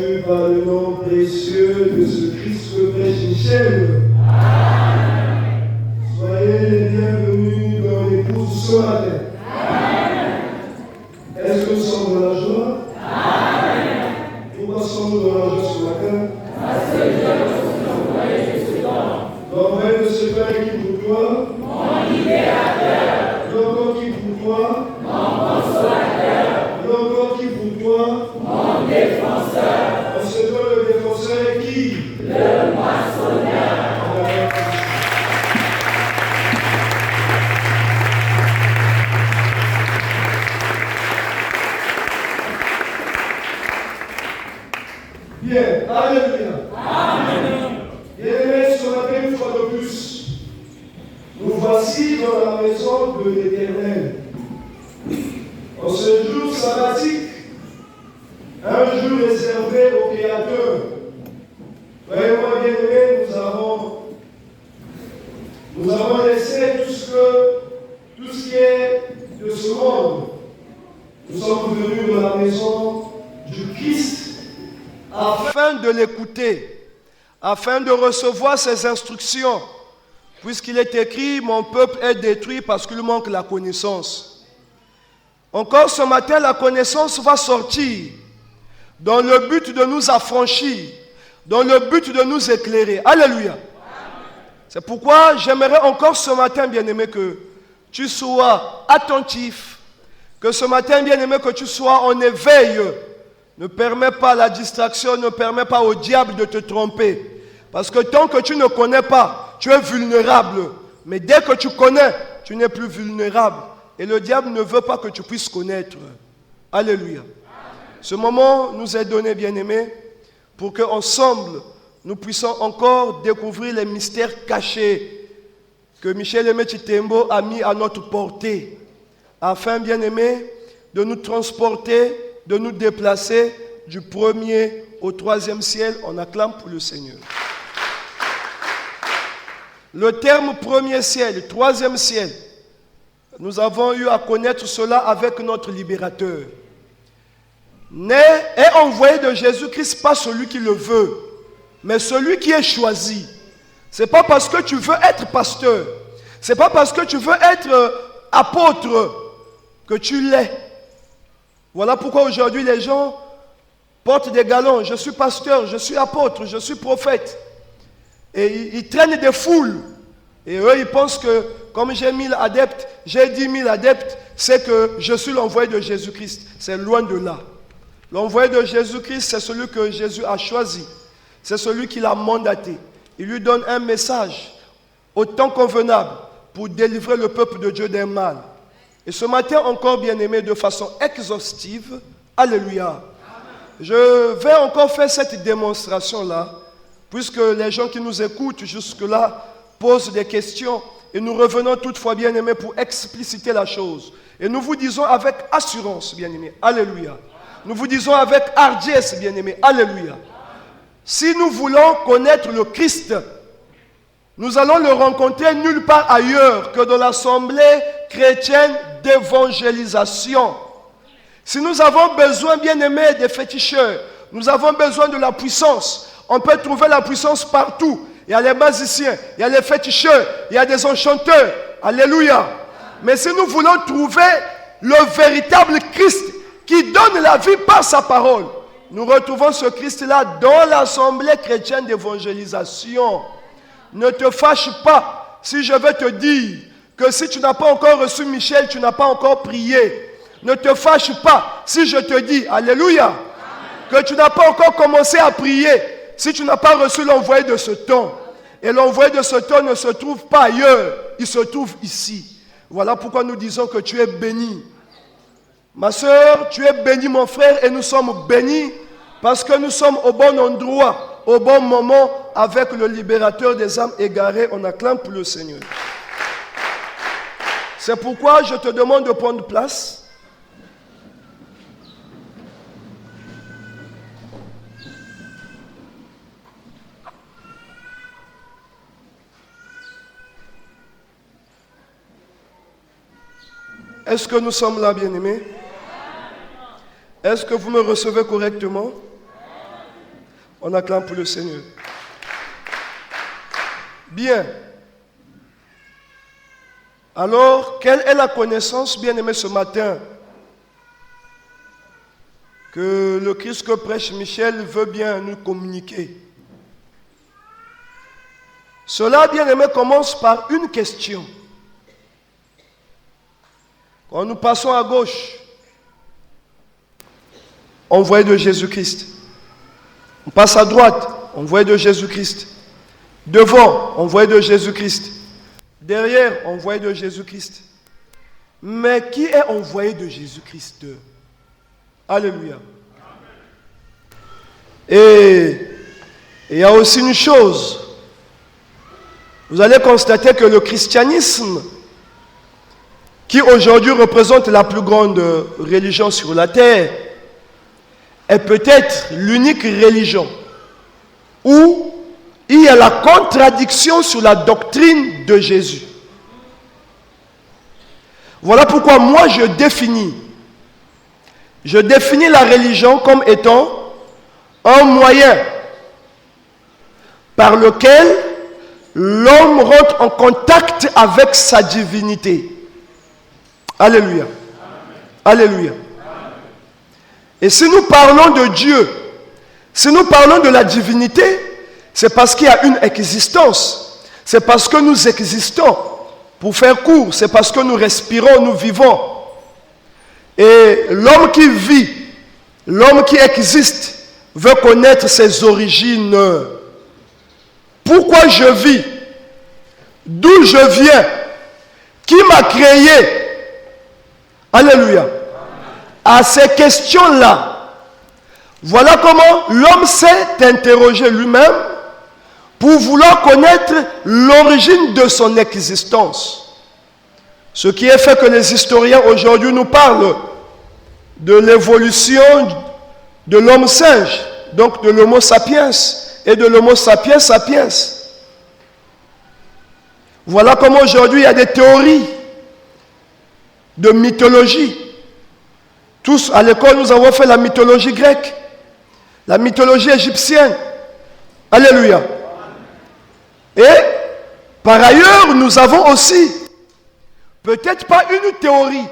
salue par le nom précieux de ce Christ que prêche Michel. Soyez les bienvenus dans l'épouse ce matin. Est-ce que nous sommes dans la joie? Pourquoi sommes-nous dans la joie ce matin? Parce que Dieu nous envoie Jésus l'envoi de ce Père qui pour toi, mon libérateur, l'encore qui pour toi, mon consolateur, l'encore qui pour toi, mon défenseur. On se doit le défenseur est qui? Le moissonneur. Bien, alléluia. Amen. Bien-aimés, ce matin, une fois de plus, nous voici dans la maison de l'Éternel. En ce jour sabbatique, un jour réservé au Créateur. Voyez-moi, bien-aimés, nous avons laissé tout ce qui est de ce monde. Nous sommes venus dans la maison du Christ afin de l'écouter, afin de recevoir ses instructions, puisqu'il est écrit, mon peuple est détruit parce qu'il manque la connaissance. Encore ce matin, la connaissance va sortir dans le but de nous affranchir, dans le but de nous éclairer. Alléluia. C'est pourquoi j'aimerais encore ce matin, bien-aimé, que tu sois attentif, que ce matin, bien-aimé, que tu sois en éveil. Ne permets pas la distraction, ne permets pas au diable de te tromper. Parce que tant que tu ne connais pas, tu es vulnérable. Mais dès que tu connais, tu n'es plus vulnérable. Et le diable ne veut pas que tu puisses connaître. Alléluia. Ce moment nous est donné, bien-aimés, pour qu'ensemble, nous puissions encore découvrir les mystères cachés que Michel Aimé Chitembo a mis à notre portée, afin, bien-aimés, de nous transporter, de nous déplacer du premier au troisième ciel. On acclame pour le Seigneur. Le terme premier ciel, troisième ciel, nous avons eu à connaître cela avec notre libérateur. Né et envoyé de Jésus-Christ, pas celui qui le veut, mais celui qui est choisi. Ce n'est pas parce que tu veux être pasteur, ce n'est pas parce que tu veux être apôtre que tu l'es. Voilà pourquoi aujourd'hui les gens portent des galons. Je suis pasteur, je suis apôtre, je suis prophète. Et ils traînent des foules. Et eux, ils pensent que comme j'ai 1000 adeptes, j'ai 10 000 adeptes, c'est que je suis l'envoyé de Jésus-Christ. C'est loin de là. L'envoyé de Jésus-Christ, c'est celui que Jésus a choisi. C'est celui qui l'a mandaté. Il lui donne un message au temps convenable pour délivrer le peuple de Dieu d'un mal. Et ce matin encore, bien-aimé, de façon exhaustive, alléluia, je vais encore faire cette démonstration-là, puisque les gens qui nous écoutent jusque-là posent des questions, et nous revenons toutefois, bien-aimé, pour expliciter la chose. Et nous vous disons avec assurance, bien-aimé, alléluia. Nous vous disons avec hardiesse, bien-aimé, alléluia. Si nous voulons connaître le Christ, nous allons le rencontrer nulle part ailleurs que dans l'assemblée chrétienne d'évangélisation. Si nous avons besoin, bien-aimés, des féticheurs, nous avons besoin de la puissance. On peut trouver la puissance partout. Il y a les magiciens, il y a les féticheurs, il y a des enchanteurs. Alléluia. Mais si nous voulons trouver le véritable Christ qui donne la vie par sa parole, nous retrouvons ce Christ-là dans l'assemblée chrétienne d'évangélisation. Ne te fâche pas si je vais te dire que si tu n'as pas encore reçu Michel, tu n'as pas encore prié. Ne te fâche pas si je te dis, alléluia, que tu n'as pas encore commencé à prier si tu n'as pas reçu l'envoyé de ce temps. Et l'envoyé de ce temps ne se trouve pas ailleurs, il se trouve ici. Voilà pourquoi nous disons que tu es béni. Ma soeur, tu es béni mon frère, et nous sommes bénis parce que nous sommes au bon endroit, au bon moment, avec le libérateur des âmes égarées. On acclame pour le Seigneur. C'est pourquoi je te demande de prendre place. Est-ce que nous sommes là, bien-aimés? Est-ce que vous me recevez correctement? On acclame pour le Seigneur. Bien. Alors, quelle est la connaissance, bien-aimé, ce matin, que le Christ que prêche Michel veut bien nous communiquer? Cela, bien-aimé, commence par une question. Quand nous passons à gauche, on voit de Jésus-Christ. On passe à droite, on voit de Jésus-Christ. Devant, on voit de Jésus-Christ. Derrière, on voit de Jésus-Christ. Mais qui est envoyé de Jésus-Christ? Alléluia. Et il y a aussi une chose. Vous allez constater que le christianisme, qui aujourd'hui représente la plus grande religion sur la terre, est peut-être l'unique religion où il y a la contradiction sur la doctrine de Jésus. Voilà pourquoi moi je définis la religion comme étant un moyen par lequel l'homme rentre en contact avec sa divinité. Alléluia. Alléluia. Et si nous parlons de Dieu, si nous parlons de la divinité, c'est parce qu'il y a une existence. C'est parce que nous existons. Pour faire court, c'est parce que nous respirons, nous vivons. Et l'homme qui vit, l'homme qui existe, veut connaître ses origines. Pourquoi je vis? D'où je viens? Qui m'a créé? Alléluia. À ces questions-là, voilà comment l'homme s'est interrogé lui-même pour vouloir connaître l'origine de son existence. Ce qui est fait que les historiens aujourd'hui nous parlent de l'évolution de l'homme singe, donc de l'homo sapiens et de l'homo sapiens sapiens. Voilà comment aujourd'hui il y a des théories de mythologie. Tous à l'école nous avons fait la mythologie grecque, la mythologie égyptienne. Alléluia. Et par ailleurs, nous avons aussi, peut-être pas une théorie,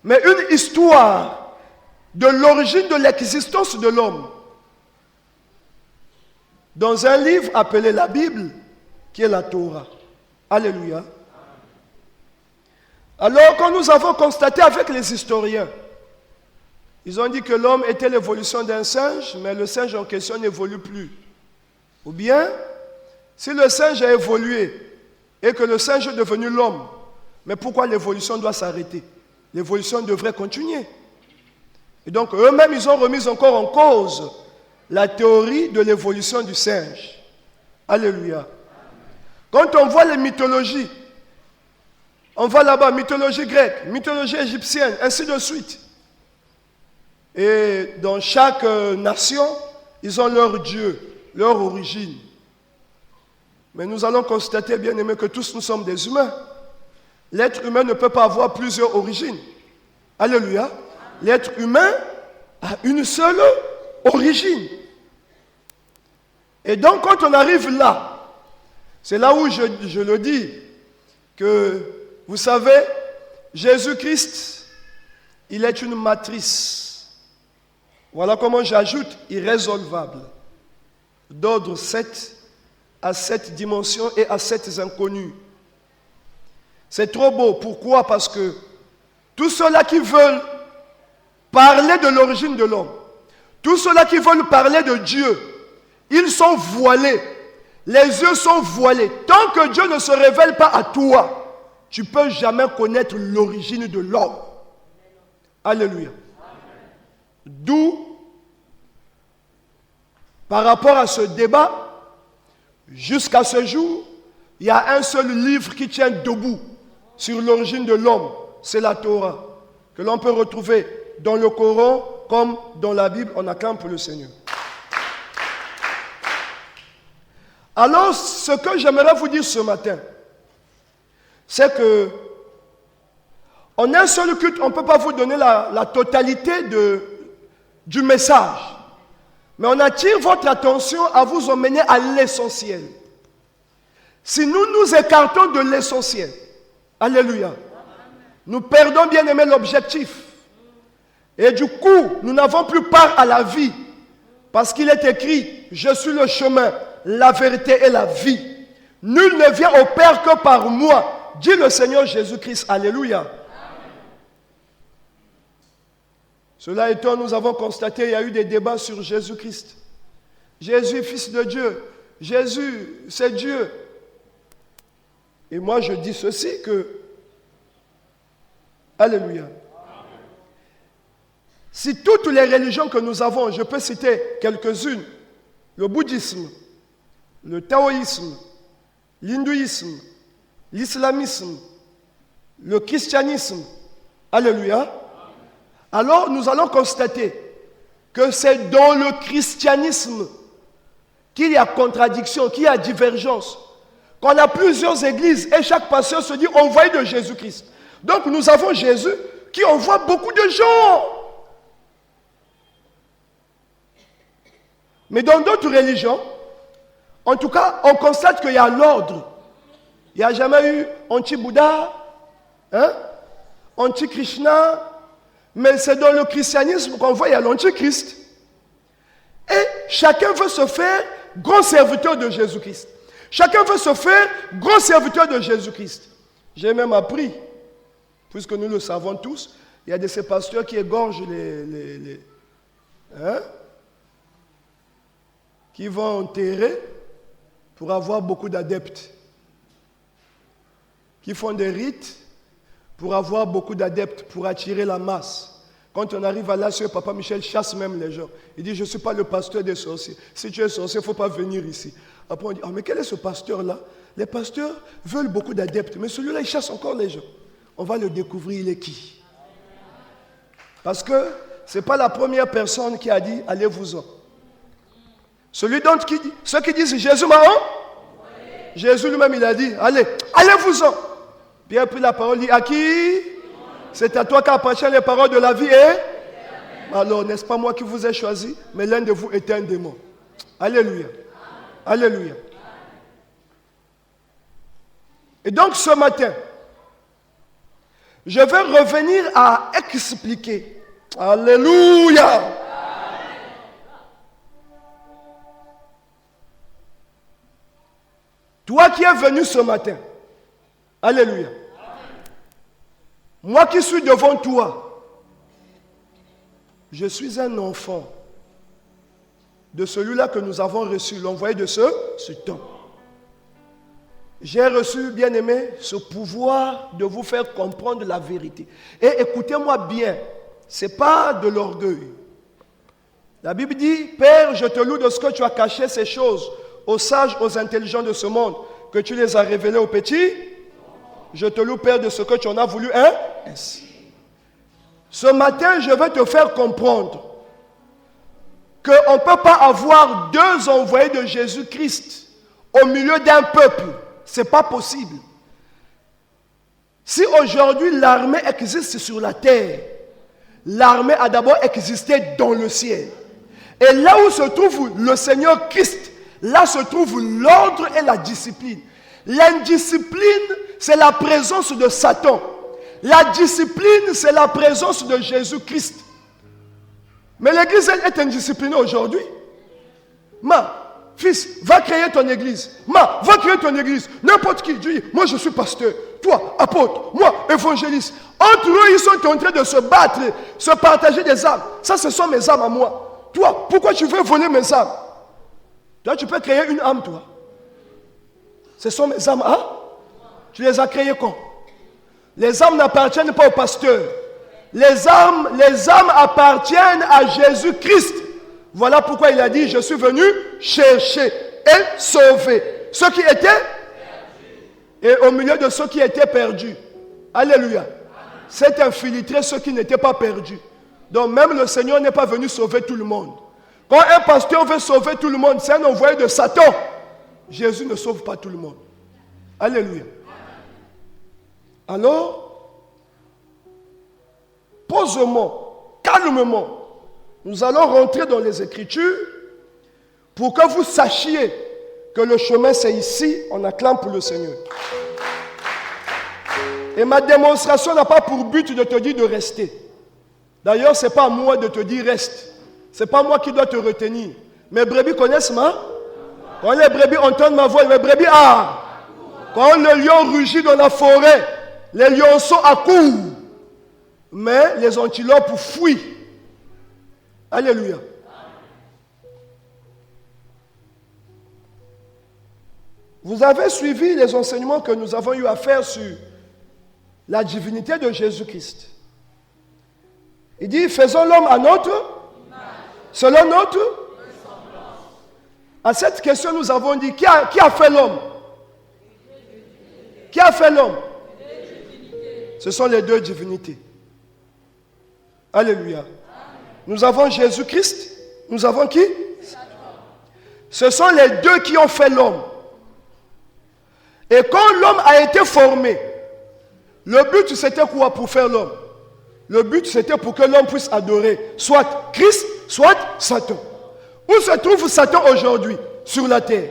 mais une histoire de l'origine de l'existence de l'homme. Dans un livre appelé la Bible, qui est la Torah. Alléluia. Alors, quand nous avons constaté avec les historiens, ils ont dit que l'homme était l'évolution d'un singe, mais le singe en question n'évolue plus. Ou bien, si le singe a évolué et que le singe est devenu l'homme, mais pourquoi l'évolution doit s'arrêter? L'évolution devrait continuer. Et donc, eux-mêmes, ils ont remis encore en cause la théorie de l'évolution du singe. Alléluia. Quand on voit les mythologies, on va là-bas, mythologie grecque, mythologie égyptienne, ainsi de suite. Et dans chaque nation, ils ont leur Dieu, leur origine. Mais nous allons constater, bien aimé, que tous nous sommes des humains. L'être humain ne peut pas avoir plusieurs origines. Alléluia. L'être humain a une seule origine. Et donc, quand on arrive là, c'est là où je le dis, que, vous savez, Jésus-Christ, il est une matrice. Voilà comment j'ajoute irrésolvable, d'ordre 7 à 7 dimensions et à 7 inconnus. C'est trop beau. Pourquoi? Parce que tous ceux-là qui veulent parler de l'origine de l'homme, tous ceux-là qui veulent parler de Dieu, ils sont voilés. Les yeux sont voilés. Tant que Dieu ne se révèle pas à toi, tu ne peux jamais connaître l'origine de l'homme. Alléluia. D'où, par rapport à ce débat, jusqu'à ce jour, il y a un seul livre qui tient debout sur l'origine de l'homme, c'est la Torah, que l'on peut retrouver dans le Coran comme dans la Bible. On acclame pour le Seigneur. Alors, ce que j'aimerais vous dire ce matin, c'est que en un seul culte, on ne peut pas vous donner la totalité du message. Mais on attire votre attention à vous emmener à l'essentiel. Si nous nous écartons de l'essentiel, alléluia, nous perdons bien aimé l'objectif. Et du coup, nous n'avons plus part à la vie. Parce qu'il est écrit, je suis le chemin, la vérité et la vie. Nul ne vient au Père que par moi, dit le Seigneur Jésus-Christ. Alléluia. Amen. Cela étant, nous avons constaté, il y a eu des débats sur Jésus-Christ. Jésus, fils de Dieu. Jésus, c'est Dieu. Et moi, je dis ceci que, alléluia. Si toutes les religions que nous avons, je peux citer quelques-unes, le bouddhisme, le taoïsme, l'hindouisme, l'islamisme, le christianisme, alléluia, alors nous allons constater que c'est dans le christianisme qu'il y a contradiction, qu'il y a divergence, qu'on a plusieurs églises et chaque pasteur se dit envoyé de Jésus-Christ. Donc nous avons Jésus qui envoie beaucoup de gens. Mais dans d'autres religions, en tout cas, on constate qu'il y a l'ordre. Il n'y a jamais eu anti-Bouddha, anti-Krishna, mais c'est dans le christianisme qu'on voit qu'il y a l'antichrist. Et chacun veut se faire grand serviteur de Jésus-Christ. Chacun veut se faire grand serviteur de Jésus-Christ. J'ai même appris, puisque nous le savons tous, il y a de ces pasteurs qui égorgent qui vont enterrer pour avoir beaucoup d'adeptes, qui font des rites pour avoir beaucoup d'adeptes, pour attirer la masse. Quand on arrive à là, ce Papa Michel chasse même les gens. Il dit, je ne suis pas le pasteur des sorciers. Si tu es sorcier, il ne faut pas venir ici. Après on dit, mais quel est ce pasteur-là? Les pasteurs veulent beaucoup d'adeptes, mais celui-là, il chasse encore les gens. On va le découvrir, il est qui? Parce que ce n'est pas la première personne qui a dit, allez-vous-en. Celui d'autre qui dit, ceux qui disent Jésus m'a envoyé. Jésus lui-même il a dit, allez-vous-en. Puis après la parole dit, à qui? C'est à toi qu'appartiennent les paroles de la vie alors n'est-ce pas moi qui vous ai choisi, mais l'un de vous était un démon. Alléluia. Alléluia. Et donc ce matin, je vais revenir à expliquer. Alléluia. Toi qui es venu ce matin, alléluia. Moi qui suis devant toi, je suis un enfant de celui-là que nous avons reçu, l'envoyé de ce temps. J'ai reçu, bien-aimé, ce pouvoir de vous faire comprendre la vérité. Et écoutez-moi bien, ce n'est pas de l'orgueil. La Bible dit, Père, je te loue de ce que tu as caché ces choses aux sages, aux intelligents de ce monde, que tu les as révélés aux petits. Je te loue, Père, de ce que tu en as voulu ainsi. Ce matin, je vais te faire comprendre qu'on ne peut pas avoir deux envoyés de Jésus-Christ au milieu d'un peuple. Ce n'est pas possible. Si aujourd'hui l'armée existe sur la terre, l'armée a d'abord existé dans le ciel. Et là où se trouve le Seigneur Christ, là se trouve l'ordre et la discipline. L'indiscipline, c'est la présence de Satan. La discipline, c'est la présence de Jésus-Christ. Mais l'église, elle est indisciplinée aujourd'hui. Fils, va créer ton église. Va créer ton église. N'importe qui dit, moi je suis pasteur, toi apôtre, moi évangéliste. Entre eux, ils sont en train de se battre, se partager des âmes. Ça, ce sont mes âmes à moi. Toi, pourquoi tu veux voler mes âmes? Toi, tu peux créer une âme, toi. Ce sont mes âmes, Tu les as créées quand? Les âmes n'appartiennent pas au pasteur. Les âmes appartiennent à Jésus-Christ. Voilà pourquoi il a dit, je suis venu chercher et sauver ceux qui étaient perdus. Et au milieu de ceux qui étaient perdus, alléluia, c'est infiltré ceux qui n'étaient pas perdus. Donc même le Seigneur n'est pas venu sauver tout le monde. Quand un pasteur veut sauver tout le monde, c'est un envoyé de Satan. Jésus ne sauve pas tout le monde. Alléluia. Alors, posément, calmement, nous allons rentrer dans les Écritures pour que vous sachiez que le chemin c'est ici, on acclame pour le Seigneur. Et ma démonstration n'a pas pour but de te dire de rester. D'ailleurs, ce n'est pas à moi de te dire reste. Ce n'est pas moi qui dois te retenir. Mes brebis connaissent ma. Quand les brebis entendent ma voix, mes brebis Quand le lion rugit dans la forêt, les lionceaux accourent. Mais les antilopes fuient. Alléluia. Vous avez suivi les enseignements que nous avons eu à faire sur la divinité de Jésus-Christ. Il dit, faisons l'homme à notre image, selon notre ressemblance. À cette question, nous avons dit, qui a fait l'homme? Qui a fait l'homme? Ce sont les deux divinités. Alléluia. Amen. Nous avons Jésus-Christ. Nous avons qui? Ce sont les deux qui ont fait l'homme. Et quand l'homme a été formé, le but c'était quoi pour faire l'homme? Le but c'était pour que l'homme puisse adorer soit Christ, soit Satan. Où se trouve Satan aujourd'hui? Sur la terre.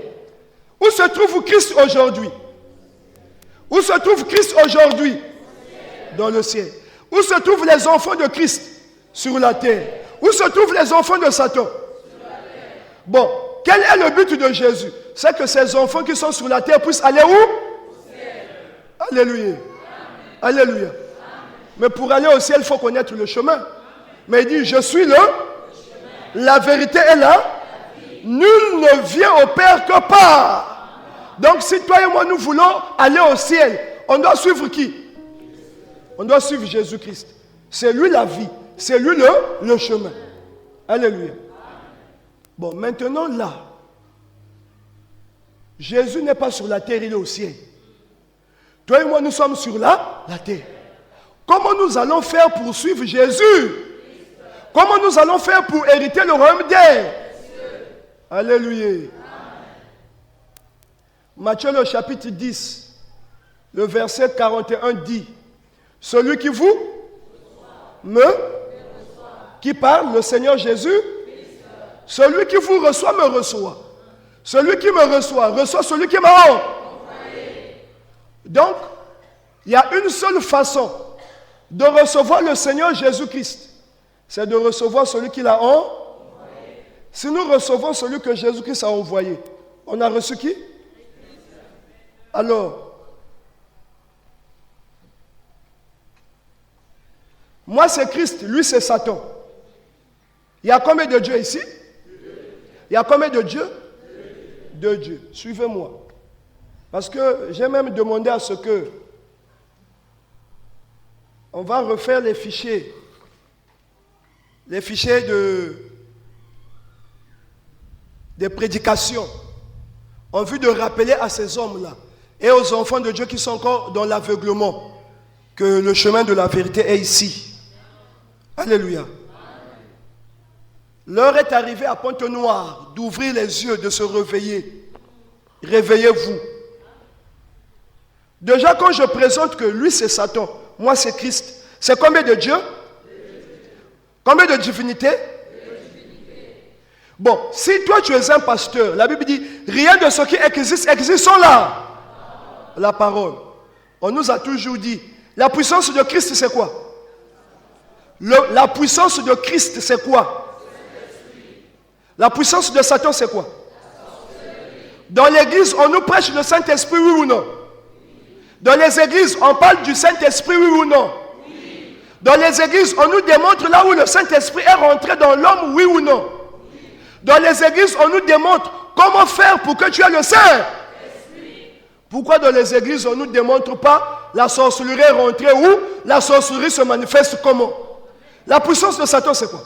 Où se trouve Christ aujourd'hui? Où se trouve Christ aujourd'hui? Dans le ciel. Où se trouvent les enfants de Christ? Sur la terre. Où se trouvent les enfants de Satan? Bon, quel est le but de Jésus? C'est que ces enfants qui sont sur la terre puissent aller où? Au ciel. Alléluia. Amen. Alléluia. Amen. Mais pour aller au ciel, il faut connaître le chemin. Amen. Mais il dit, je suis la vérité est là. Nul ne vient au Père que par. Donc si toi et moi nous voulons aller au ciel, on doit suivre qui? On doit suivre Jésus-Christ. C'est lui la vie. C'est lui le chemin. Alléluia. Bon, maintenant là, Jésus n'est pas sur la terre, il est au ciel. Toi et moi, nous sommes sur la terre. Comment nous allons faire pour suivre Jésus? Comment nous allons faire pour hériter le royaume d'air? Alléluia. Matthieu le chapitre 10, le verset 41 dit, celui qui vous qui parle, le Seigneur Jésus, celui qui vous reçoit me reçoit. Celui qui me reçoit, reçoit celui qui m'a envoyé. Donc, il y a une seule façon de recevoir le Seigneur Jésus-Christ. C'est de recevoir celui qui l'a envoyé. Si nous recevons celui que Jésus-Christ a envoyé, on a reçu qui? Alors, moi c'est Christ, lui c'est Satan. Il y a combien de dieux ici? Il y a combien de dieux? Deux dieux. Suivez-moi. Parce que j'ai même demandé à ce que on va refaire les fichiers des prédications en vue de rappeler à ces hommes-là et aux enfants de Dieu qui sont encore dans l'aveuglement que le chemin de la vérité est ici. Alléluia. L'heure est arrivée à Pointe-Noire d'ouvrir les yeux, de se réveiller. Réveillez-vous. Déjà quand je présente que lui c'est Satan, moi c'est Christ, c'est combien de dieux? Combien de divinités? Bon, si toi tu es un pasteur, la Bible dit, rien de ce qui existe sans la parole. On nous a toujours dit, la puissance de Christ c'est quoi? La puissance de Christ c'est quoi? La puissance de Satan c'est quoi? Dans l'église, on nous prêche le Saint-Esprit, oui ou non? Dans les églises, on parle du Saint-Esprit, oui ou non? Dans les églises, on nous démontre là où le Saint-Esprit est rentré dans l'homme, oui ou non? Dans les églises, on nous démontre comment faire pour que tu aies le Saint-Esprit. Pourquoi dans les églises, on ne nous démontre pas la sorcellerie est rentrée où? La sorcellerie se manifeste comment? La puissance de Satan, c'est quoi?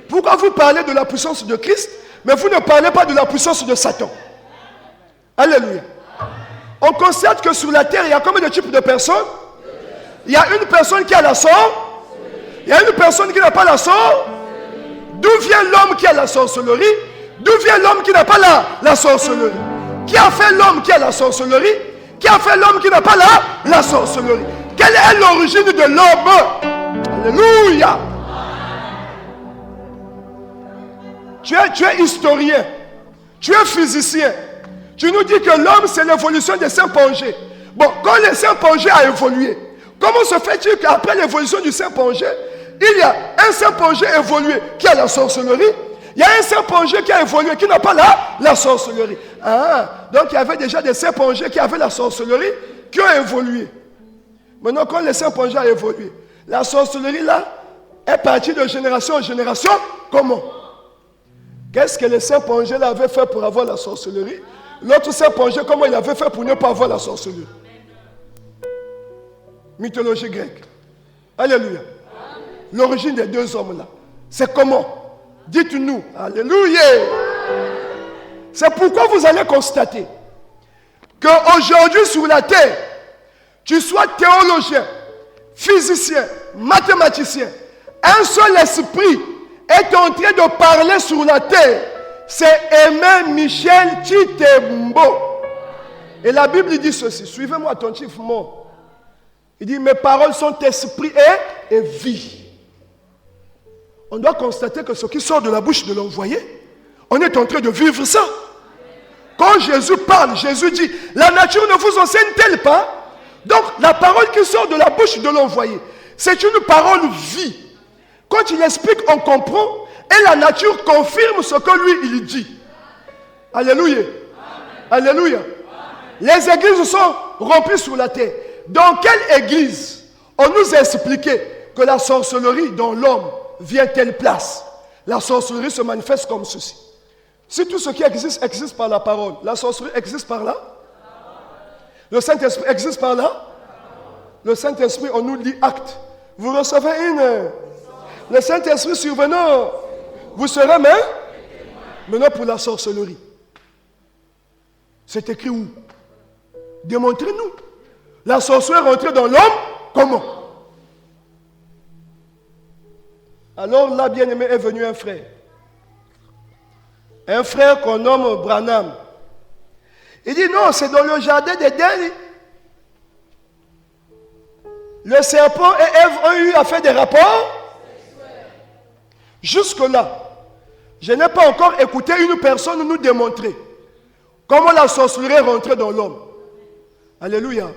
Pourquoi vous parlez de la puissance de Christ, mais vous ne parlez pas de la puissance de Satan? Alléluia. On constate que sur la terre, il y a combien de types de personnes? Il y a une personne qui a la sorcellerie. Il y a une personne qui n'a pas la sorcellerie. D'où vient l'homme qui a la sorcellerie? D'où vient l'homme qui n'a pas la sorcellerie? Qui a fait l'homme qui a la sorcellerie? Qui a fait l'homme qui n'a pas la sorcellerie? Quelle est l'origine de l'homme? Alléluia. Tu es historien. Tu es physicien. Tu nous dis que l'homme, c'est l'évolution des Saint-Pongé. Bon, quand le Saint-Pongé a évolué, comment se fait-il qu'après l'évolution du Saint-Pongé, il y a un Saint-Pongé évolué qui a la sorcellerie, il y a un Saint-Pongé qui a évolué qui n'a pas la sorcellerie. Ah, donc il y avait déjà des Saint-Pongé qui avaient la sorcellerie, qui ont évolué. Maintenant, quand le Saint-Pongé a évolué, la sorcellerie là est partie de génération en génération. Comment? Qu'est-ce que le Saint-Pongé là avait fait pour avoir la sorcellerie? L'autre Saint-Pongé, comment il avait fait pour ne pas avoir la sorcellerie? Mythologie grecque. Alléluia. L'origine des deux hommes là, c'est comment? Dites-nous. Alléluia. C'est pourquoi vous allez constater qu'aujourd'hui sur la terre, tu sois théologien, physicien, mathématicien, un seul esprit est en train de parler sur la terre. C'est Aimé Michel Chitembo. Et la Bible dit ceci. Suivez-moi attentivement. Il dit, mes paroles sont esprit et vie. On doit constater que ce qui sort de la bouche de l'envoyé, on est en train de vivre ça. Quand Jésus parle, Jésus dit, la nature ne vous enseigne-t-elle pas? Donc, la parole qui sort de la bouche de l'envoyé, c'est une parole vie. Quand il explique, on comprend, et la nature confirme ce que lui, il dit. Alléluia. Amen. Alléluia. Amen. Les églises sont remplies sur la terre. Dans quelle église on nous a expliqué que la sorcellerie dans l'homme vient telle place? La sorcellerie se manifeste comme ceci. Si tout ce qui existe, existe par la parole, la sorcellerie existe par là? Le Saint-Esprit existe par là? Le Saint-Esprit, on nous lit acte. Vous recevez une. Le Saint-Esprit survenant, vous serez maintenant pour la sorcellerie. C'est écrit où? Démontrez-nous. La sorcellerie est rentrée dans l'homme, comment? Alors là, bien-aimé, est venu un frère. Un frère qu'on nomme Branham. Il dit non, c'est dans le jardin d'Éden. Le serpent et Ève ont eu à faire des rapports. Jusque-là, je n'ai pas encore écouté une personne nous démontrer comment la sorcellerie est rentrée dans l'homme. Alléluia. Amen.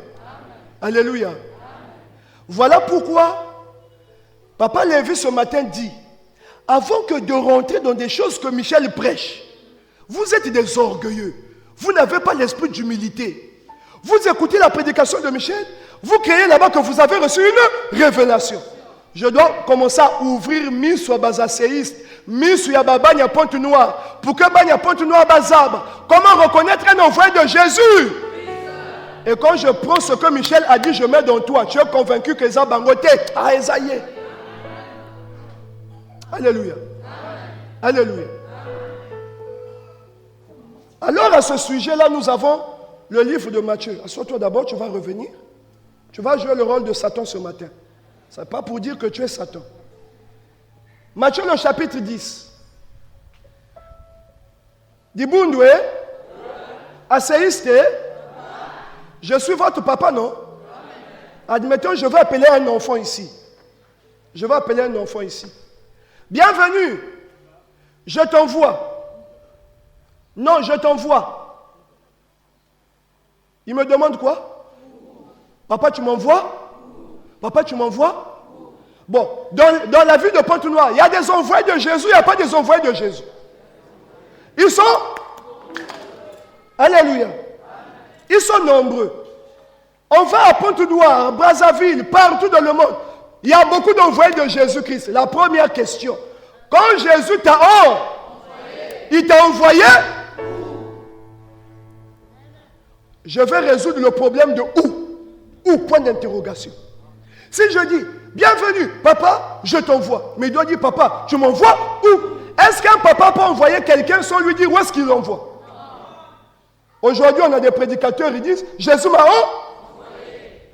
Alléluia. Amen. Voilà pourquoi Papa Lévy ce matin dit, avant que de rentrer dans des choses que Michel prêche, vous êtes des orgueilleux. Vous n'avez pas l'esprit d'humilité. Vous écoutez la prédication de Michel, vous créez là-bas que vous avez reçu une révélation. Je dois commencer à ouvrir mis sur basaséiste, mis sur Yababanya Pointe Noire, pour que Banya Pointe Noire Bazab. Comment reconnaître un envoyé de Jésus? Et quand je prends ce que Michel a dit, je mets dans toi. Tu es convaincu que ça bangoté. Ah, Esaïe. Alléluia. Alléluia. Alors à ce sujet-là, nous avons le livre de Matthieu. Assois-toi d'abord, tu vas revenir. Tu vas jouer le rôle de Satan ce matin. Ce n'est pas pour dire que tu es Satan. Matthieu le chapitre 10. Dibundwe, asséiste, je suis votre papa, non? Admettons, je vais appeler un enfant ici. Je vais appeler un enfant ici. Bienvenue, je t'envoie. Non, je t'envoie. Il me demande quoi? Papa, tu m'envoies? Papa, tu m'envoies? Bon, dans la ville de Pointe-Noire, il y a des envoyés de Jésus, il n'y a pas des envoyés de Jésus. Ils sont? Alléluia. Ils sont nombreux. On va à Pointe-Noire, Brazzaville, partout dans le monde. Il y a beaucoup d'envoyés de Jésus-Christ. La première question. Quand Jésus t'a il t'a envoyé? Je vais résoudre le problème de où? Où? Point d'interrogation. Si je dis, bienvenue, papa, je t'envoie. Mais il doit dire, papa, tu m'envoies où? Est-ce qu'un papa peut envoyer quelqu'un sans lui dire où est-ce qu'il l'envoie? Aujourd'hui, on a des prédicateurs, ils disent, Jésus m'a envoyé.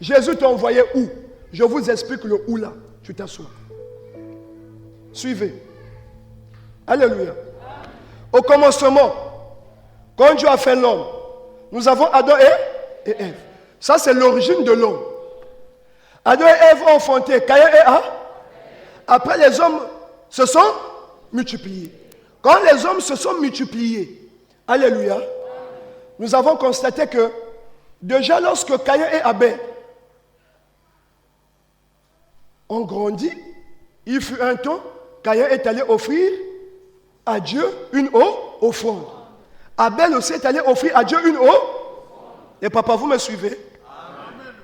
Jésus t'a envoyé où? Je vous explique le où là. Tu t'assois. Suivez. Alléluia. Au commencement, quand Dieu a fait l'homme, nous avons Adam et Ève. Ça, c'est l'origine de l'homme. Adam et Ève ont enfanté Caïn et Abel. Après, les hommes se sont multipliés. Quand les hommes se sont multipliés, alléluia, nous avons constaté que déjà lorsque Caïn et Abel ont grandi, il fut un temps, Caïn est allé offrir à Dieu une offrande. Abel aussi est allé offrir à Dieu une offrande. Et papa, vous me suivez? Amen.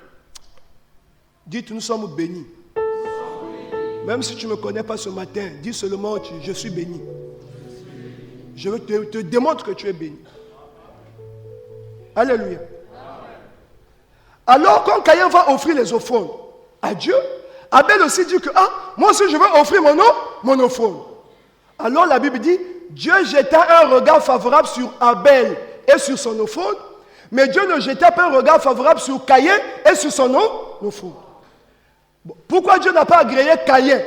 Dites, nous sommes bénis. Même si tu ne me connais pas ce matin, dis seulement, je suis béni. Je te démontre que tu es béni. Alléluia. Alors, quand Caïn va offrir les offrandes à Dieu, Abel aussi dit que, moi aussi je vais offrir mon offrande. Alors la Bible dit, Dieu jeta un regard favorable sur Abel et sur son offrande, mais Dieu ne jeta pas un regard favorable sur Caïn et sur son offrande. Bon, pourquoi Dieu n'a pas agréé Caïn?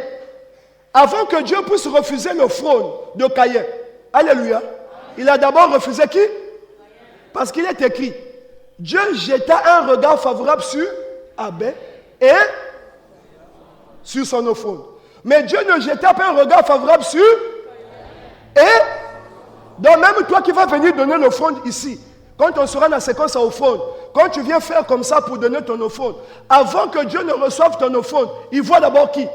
Avant que Dieu puisse refuser l'offrande de Caïn, alléluia, il a d'abord refusé qui? Parce qu'il est écrit, Dieu jeta un regard favorable sur Abel et sur son offrande. Mais Dieu ne jeta pas un regard favorable sur... Et donc même toi qui vas venir donner l'offrande ici, quand on sera dans la séquence à offrande, quand tu viens faire comme ça pour donner ton offrande, avant que Dieu ne reçoive ton offrande, il voit d'abord qui?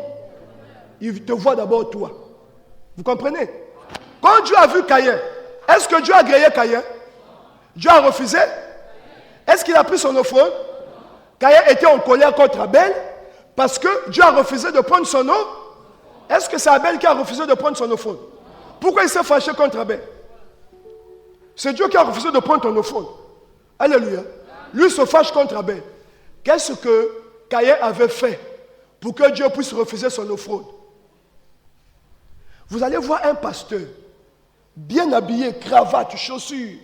Il te voit d'abord toi. Vous comprenez? Quand Dieu a vu Caïn, est-ce que Dieu a agréé Caïn? Dieu a refusé? Est-ce qu'il a pris son offrande? Caïn était en colère contre Abel parce que Dieu a refusé de prendre son nom. Est-ce que c'est Abel qui a refusé de prendre son offrande? Pourquoi il s'est fâché contre Abel? C'est Dieu qui a refusé de prendre ton offrande. Alléluia. Lui se fâche contre Abel. Qu'est-ce que Caïn avait fait pour que Dieu puisse refuser son offrande? Vous allez voir un pasteur bien habillé, cravate, chaussures.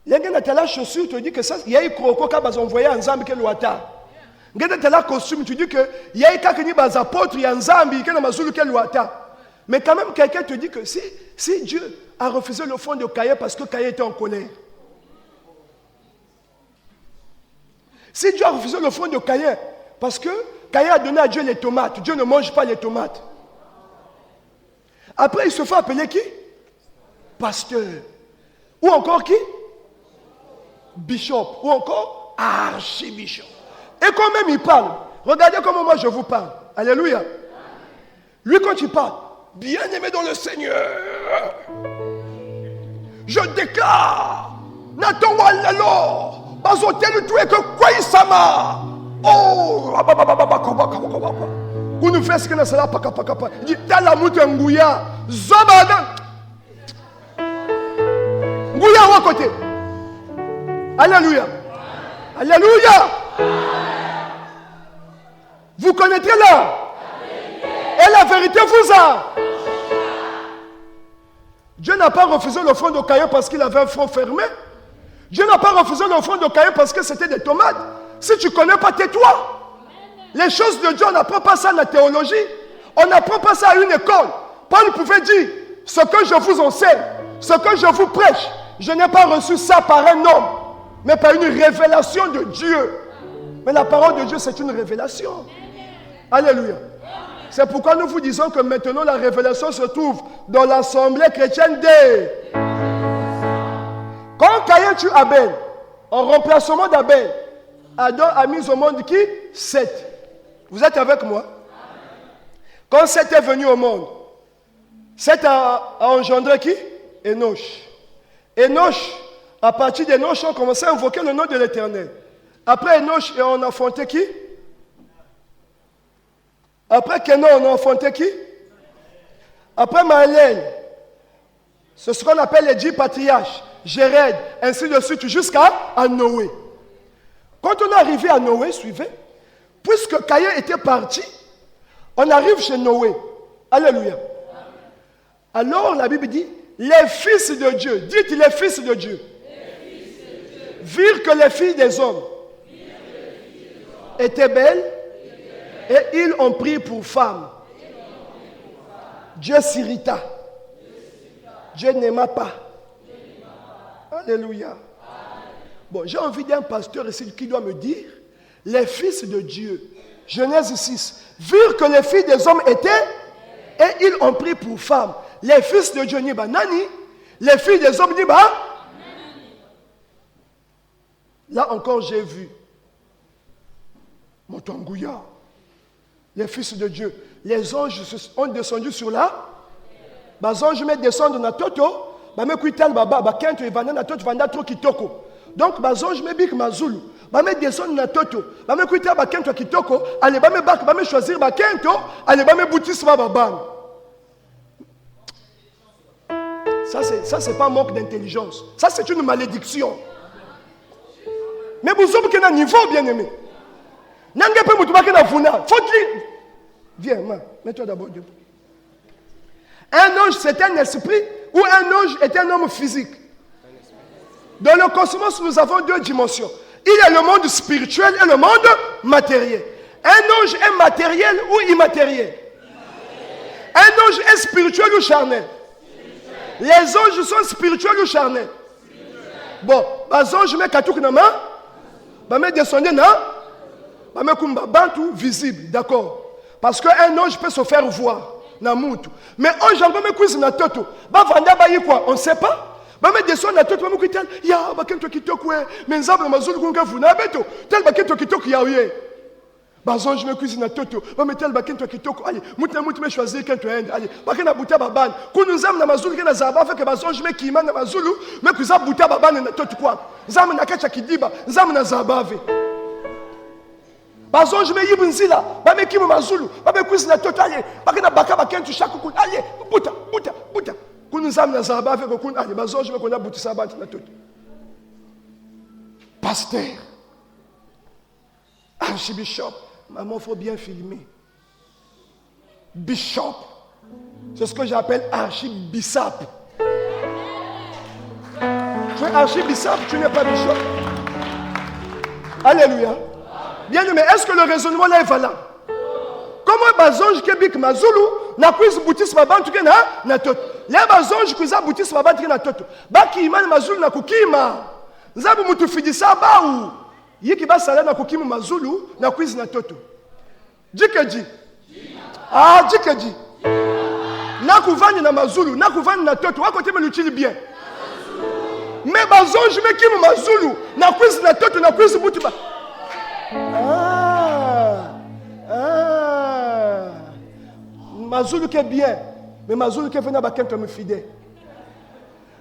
Il y a un tel chaussure, tu dis que ça, il y a eu crocodile qui a envoyé un zambi qui est loata. Il y a un tel costume, tu dis que il y a eu des apôtres, il y a un zambi qui est loata. Mais quand même, quelqu'un te dit que si Dieu a refusé l'offrande de Caïn parce que Caïn était en colère. Si Dieu a refusé l'offrande de Caïn parce que Caïn a donné à Dieu les tomates, Dieu ne mange pas les tomates. Après, il se fait appeler qui? Pasteur. Ou encore qui? Bishop. Ou encore archibishop. Et quand même il parle, regardez comment moi je vous parle. Alléluia. Lui quand il parle, bien-aimé dans le Seigneur, je déclare, Nathan Wallalo, Bazotel tu es que quoi il s'ama. Oh, vous nous faites ce que nous sommes là, il dit, t'as la moute Ngouya, Zobada. Ngouya à côté. Alléluia. Alléluia. Vous connaîtrez là. Et la vérité vous a. Dieu n'a pas refusé l'offrande de Caïn parce qu'il avait un front fermé. Dieu n'a pas refusé l'offrande de Caïn parce que c'était des tomates. Si tu ne connais pas, tais-toi. Les choses de Dieu, on n'apprend pas ça dans la théologie. On n'apprend pas ça à une école. Paul pouvait dire, ce que je vous enseigne, ce que je vous prêche, je n'ai pas reçu ça par un homme, mais par une révélation de Dieu. Mais la parole de Dieu, c'est une révélation. Alléluia. C'est pourquoi nous vous disons que maintenant la révélation se trouve dans l'assemblée chrétienne des... Quand Caïn tue Abel, en remplacement d'Abel, Adam a mis au monde qui? Seth. Vous êtes avec moi? Quand Seth est venu au monde, Seth a engendré qui? Enoch. Enoch, à partir d'Enoch, on commençait à invoquer le nom de l'Éternel. Après Enoch, on a enfanté qui? Après Kenan, on a enfanté qui? Après Mahalèl, c'est ce qu'on appelle les 10 patriarches, Jéred, ainsi de suite, jusqu'à Noé. Quand on est arrivé à Noé, suivez, puisque Caïn était parti, on arrive chez Noé. Alléluia. Alors la Bible dit, les fils de Dieu, dites les fils de Dieu, virent que les filles des hommes étaient belles et ils ont pris pour femmes. Dieu s'irrita. Dieu n'aima pas. Alléluia. Bon, j'ai envie d'un pasteur ici qui doit me dire, les fils de Dieu, Genèse 6, virent que les filles des hommes étaient, et ils ont pris pour femmes. les fils de Dieu ni banani, les filles des hommes ni ba. Là encore j'ai vu Motongouya, les fils de Dieu, les anges ont descendu sur là. Les anges me descendent na toto, ba me kuital baba, ba kento evanda na toto vanda tro kitoko. Donc les anges me bik mazulu, ba me descendre na toto, ba me kuital ba kento kitoko, allez ba me bak, ba me choisir ba kento, allez ba me boutis ba baba. Ça c'est pas un manque d'intelligence, ça c'est une malédiction. Mais vous savez qu'il y a un niveau bien aimé. N'engagez pas mutuba que na funa. Faut-il? Viens, mets-toi d'abord. Un ange, c'est un esprit ou un ange est un homme physique. Dans le cosmos, nous avons deux dimensions. Il y a le monde spirituel et le monde matériel. Un ange est matériel ou immatériel? Un ange est spirituel ou charnel? Les anges sont spirituels ou charnels? Bon, les anges mettent katouk nama, bah me descendre na, bah me kumba bantu visible, d'accord? Parce qu'un ange peut se faire voir. Mais ange va me cuisiner na toto. Ba vanda ba quoi? On ne sait pas. Ba me descendre na toto, ba me kuitel. Ya ba kento kitoko we. Menzabre mazulu kunga funa beto. Tel ba kento kitoko ya ye. Ba ange me cuisiner na toto. Ba me tel ba kento kitoko. Allez, muta me choisir kento ende. Allez, ba kena buta baban. Kunu nzam na mazulu kena zaba fait que ba ange me kima na mazulu, me kuza buta baban na toto kwa. Nzam na kacha kidiba, nzam na zabave. Bazon je me yibunzila, ba me kimu mazulu, ba me kuisi na totale, ba kena baka ba kentu chaque coup. Allez, buta. Kunu nzam na zaba avec kun allez, bazon je me kona butisa bantu na toto. Pasteur, archibishop, maman faut bien filmer. Bishop, c'est ce que j'appelle archibisap. Tu es archibisap, tu n'es pas bishop. Alléluia. Bien aimé, est-ce que le raisonnement là est valable? Comment bazonge kebik mazulu na kuis boutis babantu ke na toto. Les bazonge kuisa boutis babantu ke na toto. Ba ki imani mazulu na kukima. Nzabu mutu fidisa ba ou. Yiki ba sala na kukima mazulu na kuis na toto. Dikeji. Ah, dikeji. Na kuvani na mazulu, na kuvani na toto. Wako teme l'utile bien. Mais bazonge me kimu mazulu na kuis na toto na kuis bouti ba. Mazulu qui est bien, mais Mazulu qui est venu à Bakento me fidèle.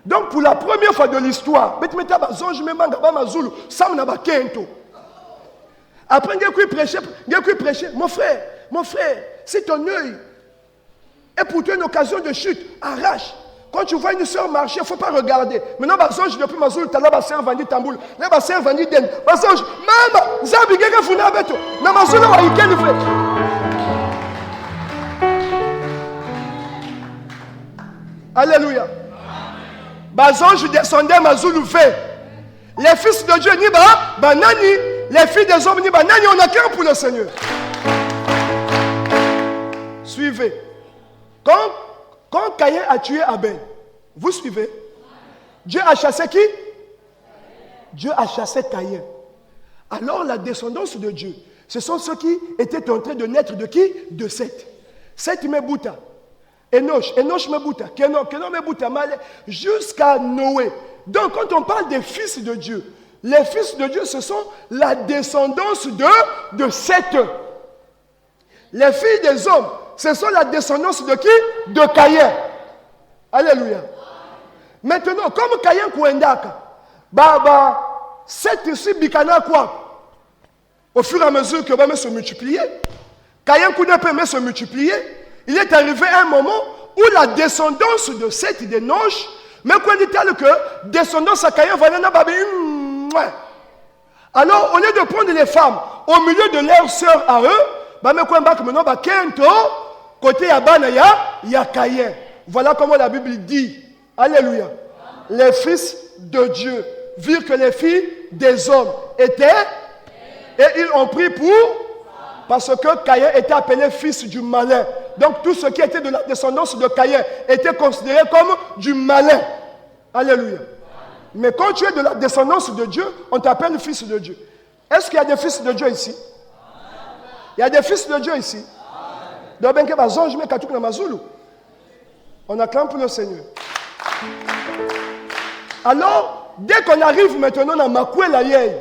Donc pour la première fois de l'histoire, je me manga ba Mazulu, ça me Bakento. Après il y a prêché, mon frère, c'est ton œil. Et pour toi une occasion de chute, arrache. Quand tu vois une soeur marcher, il ne faut pas regarder. Maintenant, je depuis Mazulu, tu as là, c'est un vendu tamboul. Là, c'est un vendu den. Mazonge, maman, Zabi, Gega Funa Beto. Mais Mazulu, il y a une frère. Alléluia. Bazonge descendait, Mazulu fait. Les fils de Dieu, ni banani. Les filles des hommes, ni banani. On a qu'un pour le Seigneur. Suivez. Quand Caïn a tué Abel, vous suivez? Dieu a chassé qui? Dieu a chassé Caïn. Alors la descendance de Dieu, ce sont ceux qui étaient en train de naître de qui? De Seth. Seth Mebuta. Enoch Mebuta. Kenon Mebuta. Jusqu'à Noé. Donc quand on parle des fils de Dieu, les fils de Dieu, ce sont la descendance de Seth. Les filles des hommes, ce sont la descendance de qui? De Caïn. Alléluia. Maintenant, comme Caïn Kouendaka, Seth ici, Bikana quoi? Au fur et à mesure que va se multiplier, Caïn Kouendaka se multiplier, il est arrivé un moment où la descendance de Seth et d'Enoch, mais quand il dit tel que descendance à Caïn va n'avoir pas. Alors, au lieu de prendre les femmes au milieu de leurs sœurs à eux, côté Yabana, il y a Caïn. Voilà comment la Bible dit. Alléluia. Les fils de Dieu virent que les filles des hommes étaient, et ils ont pris pour, parce que Caïn était appelé fils du malin. Donc tout ce qui était de la descendance de Caïn était considéré comme du malin. Alléluia. Mais quand tu es de la descendance de Dieu, on t'appelle fils de Dieu. Est-ce qu'il y a des fils de Dieu ici? Il y a des fils de Dieu ici. On acclame pour le Seigneur. Alors, dès qu'on arrive maintenant à Makoué-Layei,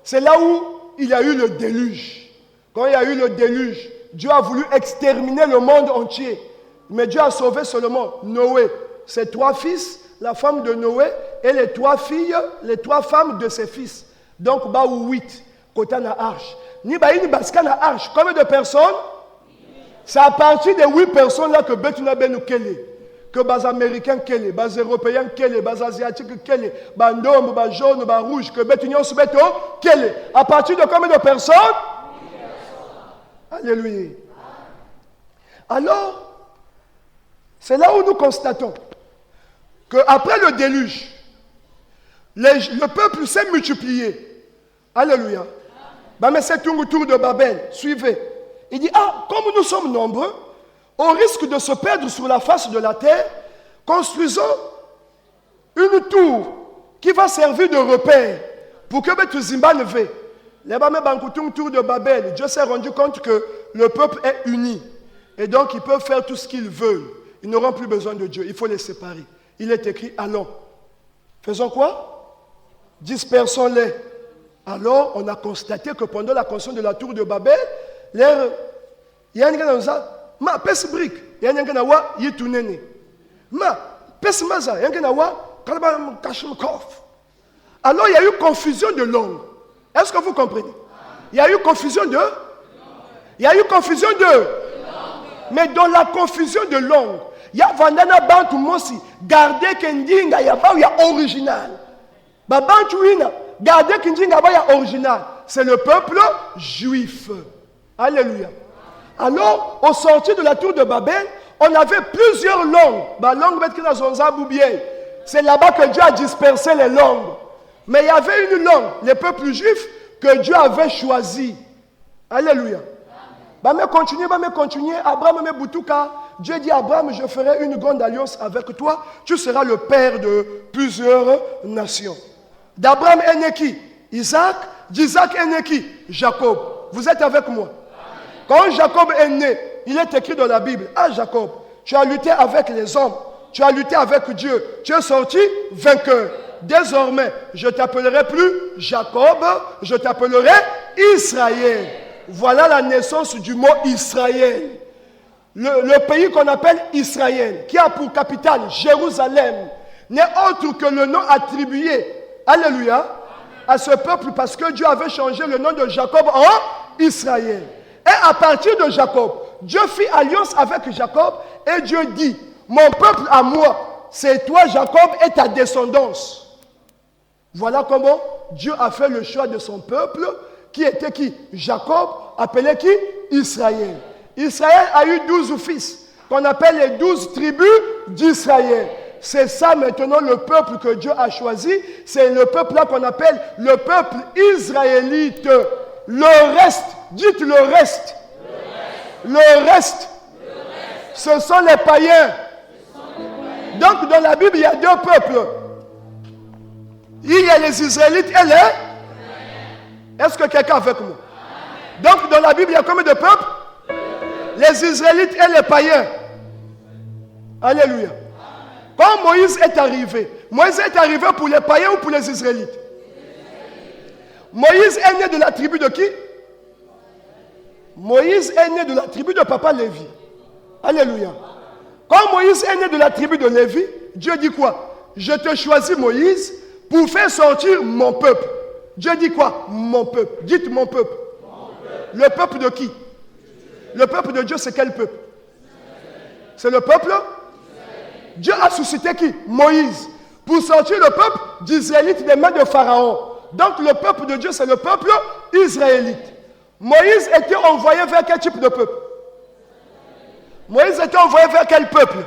c'est là où il y a eu le déluge. Quand il y a eu le déluge, Dieu a voulu exterminer le monde entier. Mais Dieu a sauvé seulement Noé, ses 3 fils, la femme de Noé et les 3 filles, les 3 femmes de ses fils. Donc, 8, côté na arche. Ni baïni baska na arche. Combien de personnes? C'est à partir des 8 personnes là que Betuna Benou Kele. Que les Américains Kele, les Européens Kele, les Asiatiques Kele, les Ndom, les jaunes, les rouges, que Betunion Subeto Kele. À partir de combien de personnes? Alléluia. Alors, c'est là où nous constatons qu'après le déluge, le peuple s'est multiplié. Alléluia. Mais c'est un tour de Babel. Suivez. Il dit, comme nous sommes nombreux, au risque de se perdre sur la face de la terre, construisons une tour qui va servir de repère pour que tu Zimbabwe. Les tour de Babel, Dieu s'est rendu compte que le peuple est uni. Et donc, ils peuvent faire tout ce qu'ils veulent. Ils n'auront plus besoin de Dieu. Il faut les séparer. Il est écrit, allons. Faisons quoi? Dispersons-les. Alors, on a constaté que pendant la construction de la tour de Babel, il y a un gars qui ma pes brique, il y a un gars qui a tourné. Ma pes maza, il y a un gars qui a alors, il y a eu confusion de langue. Est-ce que vous comprenez? Il y a eu confusion de? Il y a eu confusion de? Mais dans la confusion de langue, il y a Vandana Bantu Mosi, gardez Kendinga, il y a original. Bantu Wina, gardez Kendinga, il y a original. C'est le peuple juif. Alléluia. Alors, au sortir de la tour de Babel, on avait plusieurs langues. C'est là-bas que Dieu a dispersé les langues. Mais il y avait une langue, les peuples juifs, que Dieu avait choisi. Alléluia. Continuer. Abraham me boutouka. Dieu dit à Abraham, je ferai une grande alliance avec toi. Tu seras le père de plusieurs nations. D'Abraham est né qui? Isaac. D'Isaac est né qui? Jacob. Vous êtes avec moi? Quand Jacob est né, il est écrit dans la Bible, Jacob, tu as lutté avec les hommes, tu as lutté avec Dieu, tu es sorti vainqueur. Désormais, je ne t'appellerai plus Jacob, je t'appellerai Israël. Voilà la naissance du mot Israël. Le pays qu'on appelle Israël, qui a pour capitale Jérusalem, n'est autre que le nom attribué, alléluia, à ce peuple parce que Dieu avait changé le nom de Jacob en Israël. Et à partir de Jacob, Dieu fit alliance avec Jacob et Dieu dit, mon peuple à moi, c'est toi Jacob et ta descendance. Voilà comment Dieu a fait le choix de son peuple, qui était qui? Jacob, appelé qui? Israël. Israël a eu 12 fils, qu'on appelle les 12 tribus d'Israël. C'est ça maintenant le peuple que Dieu a choisi. C'est le peuple là qu'on appelle le peuple israélite. Le reste, dites le reste. Le reste. Ce sont les païens. Donc dans la Bible, il y a 2 peuples. Il y a les Israélites et les... Est-ce que quelqu'un est avec moi? Donc dans la Bible, il y a combien de peuples? Les Israélites et les païens. Alléluia. Quand Moïse est arrivé pour les païens ou pour les Israélites? Moïse est né de la tribu de qui? Moïse est né de la tribu de papa Lévi. Alléluia. Quand Moïse est né de la tribu de Lévi, Dieu dit quoi? Je te choisis Moïse pour faire sortir mon peuple. Dieu dit quoi? Mon peuple. Dites mon peuple. Le peuple de qui? Le peuple de Dieu, c'est quel peuple? C'est le peuple? Dieu a suscité qui? Moïse. Pour sortir le peuple d'Israélite des mains de Pharaon. Donc le peuple de Dieu, c'est le peuple israélite. Moïse était envoyé vers quel type de peuple? Moïse était envoyé vers quel peuple?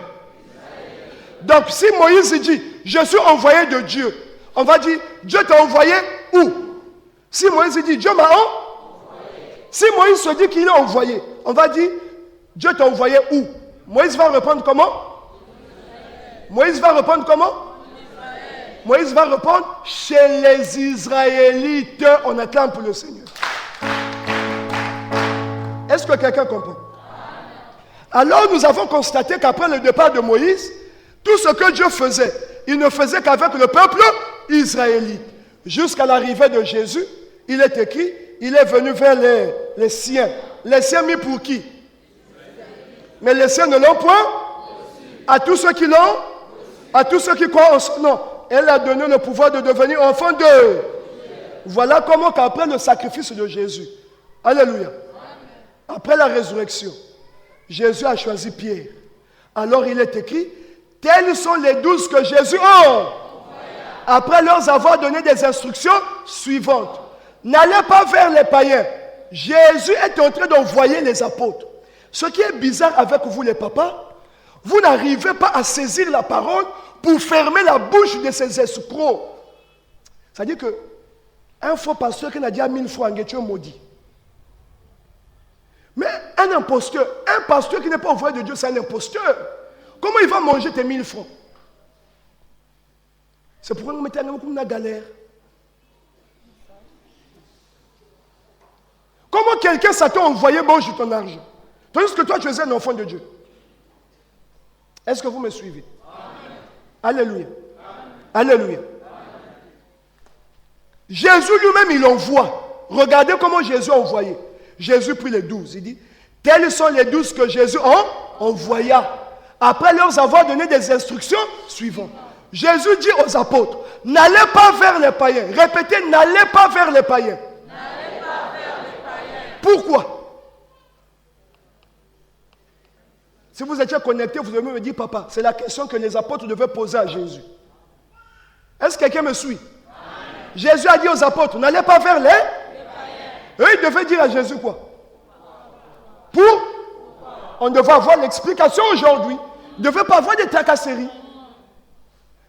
Donc si Moïse dit, je suis envoyé de Dieu, on va dire, Dieu t'a envoyé où? Si Moïse dit, Dieu m'a envoyé. Si Moïse se dit qu'il est envoyé, on va dire, Dieu t'a envoyé où? Moïse va répondre comment? Moïse va répondre comment? Moïse va répondre chez les Israélites. On acclame pour le Seigneur. Est-ce que quelqu'un comprend? Alors nous avons constaté qu'après le départ de Moïse, Tout ce que Dieu faisait, il ne faisait qu'avec le peuple israélite. Jusqu'à l'arrivée de Jésus, il est écrit, il est venu vers les siens. Les siens mis pour qui? Mais les siens ne l'ont point. À tous ceux qui l'ont, à tous ceux qui croient en son nom, elle a donné le pouvoir de devenir enfant de. Voilà comment qu'après le sacrifice de Jésus, alléluia, après la résurrection, Jésus a choisi Pierre. Alors il est écrit, tels sont les 12 que Jésus a. Après leur avoir donné des instructions suivantes. N'allez pas vers les païens. Jésus est en train d'envoyer les apôtres. Ce qui est bizarre avec vous les papas, vous n'arrivez pas à saisir la parole pour fermer la bouche de ces escrocs. C'est-à-dire que un faux pasteur qui n'a dit à 1000 fois en Dieu maudit. Mais un imposteur, un pasteur qui n'est pas envoyé de Dieu, c'est un imposteur. Comment il va manger tes 1000 francs? C'est pourquoi nous mettons comme une galère. Comment quelqu'un s'attend à envoyer manger ton argent? Tandis que toi, tu es un enfant de Dieu. Est-ce que vous me suivez? Amen. Alléluia. Amen. Alléluia. Amen. Jésus lui-même, il envoie. Regardez comment Jésus a envoyé. Jésus prit les 12. Il dit, tels sont les 12 que Jésus envoya. Après leur avoir donné des instructions suivantes. Jésus dit aux apôtres, n'allez pas vers les païens. Répétez, n'allez pas vers les païens. N'allez pas vers les païens. Pourquoi? Si vous étiez connecté, vous devez me dire, papa, c'est la question que les apôtres devaient poser à Jésus. Est-ce que quelqu'un me suit? Amen. Jésus a dit aux apôtres, n'allez pas vers les païens. Eux, ils devaient dire à Jésus quoi? On devait avoir l'explication aujourd'hui. Ils ne devaient pas avoir des tracasseries.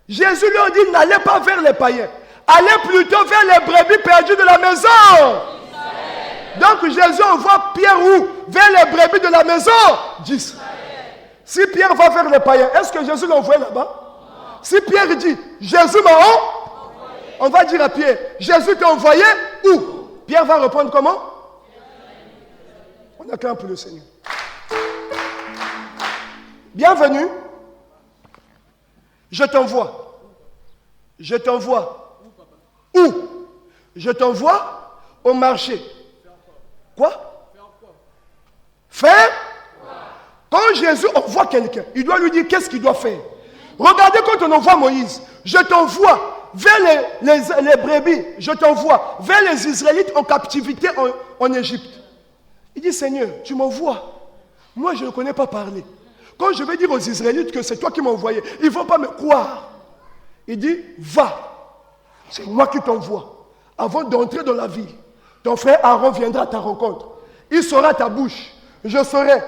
Jésus leur dit, n'allez pas vers les païens. Allez plutôt vers les brebis perdues de la maison. Donc Jésus envoie Pierre où? Vers les brebis de la maison 10. Si Pierre va vers les païens, est-ce que Jésus l'a envoyé là-bas? Non. Si Pierre dit, Jésus m'a envoyé, on va dire à Pierre, Jésus t'a envoyé où? Pierre va répondre comment? On acclame pour le Seigneur. Bienvenue. Je t'envoie. Je t'envoie. Où? Je t'envoie au marché. Quoi? Faire? Quand Jésus envoie quelqu'un, il doit lui dire qu'est-ce qu'il doit faire. Regardez quand on envoie Moïse. Je t'envoie vers les brebis. Je t'envoie vers les Israélites en captivité en Égypte. Il dit, Seigneur, tu m'envoies. Moi, je ne connais pas parler. Quand je vais dire aux Israélites que c'est toi qui m'as envoyé, ils ne vont pas me croire. Il dit, va. C'est moi qui t'envoie. Avant d'entrer dans la ville, ton frère Aaron viendra à ta rencontre. Il sera ta bouche. Je serai.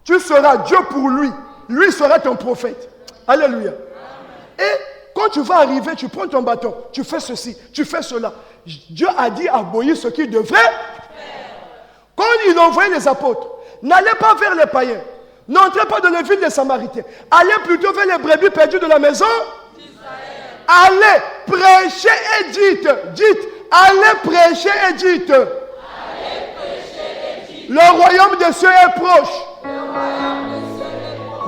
Tu seras Dieu pour lui. Lui sera ton prophète. Alléluia. Amen. Et quand tu vas arriver, tu prends ton bâton. Tu fais ceci, tu fais cela. Dieu a dit à Moïse ce qu'il devrait faire. Quand il envoyait les apôtres, n'allez pas vers les païens. N'entrez pas dans les villes des Samaritains. Allez plutôt vers les brebis perdues de la maison d'Israël. Allez prêcher et dites. Dites, allez prêcher et dites. Allez prêcher et dites. Le royaume des cieux est proche.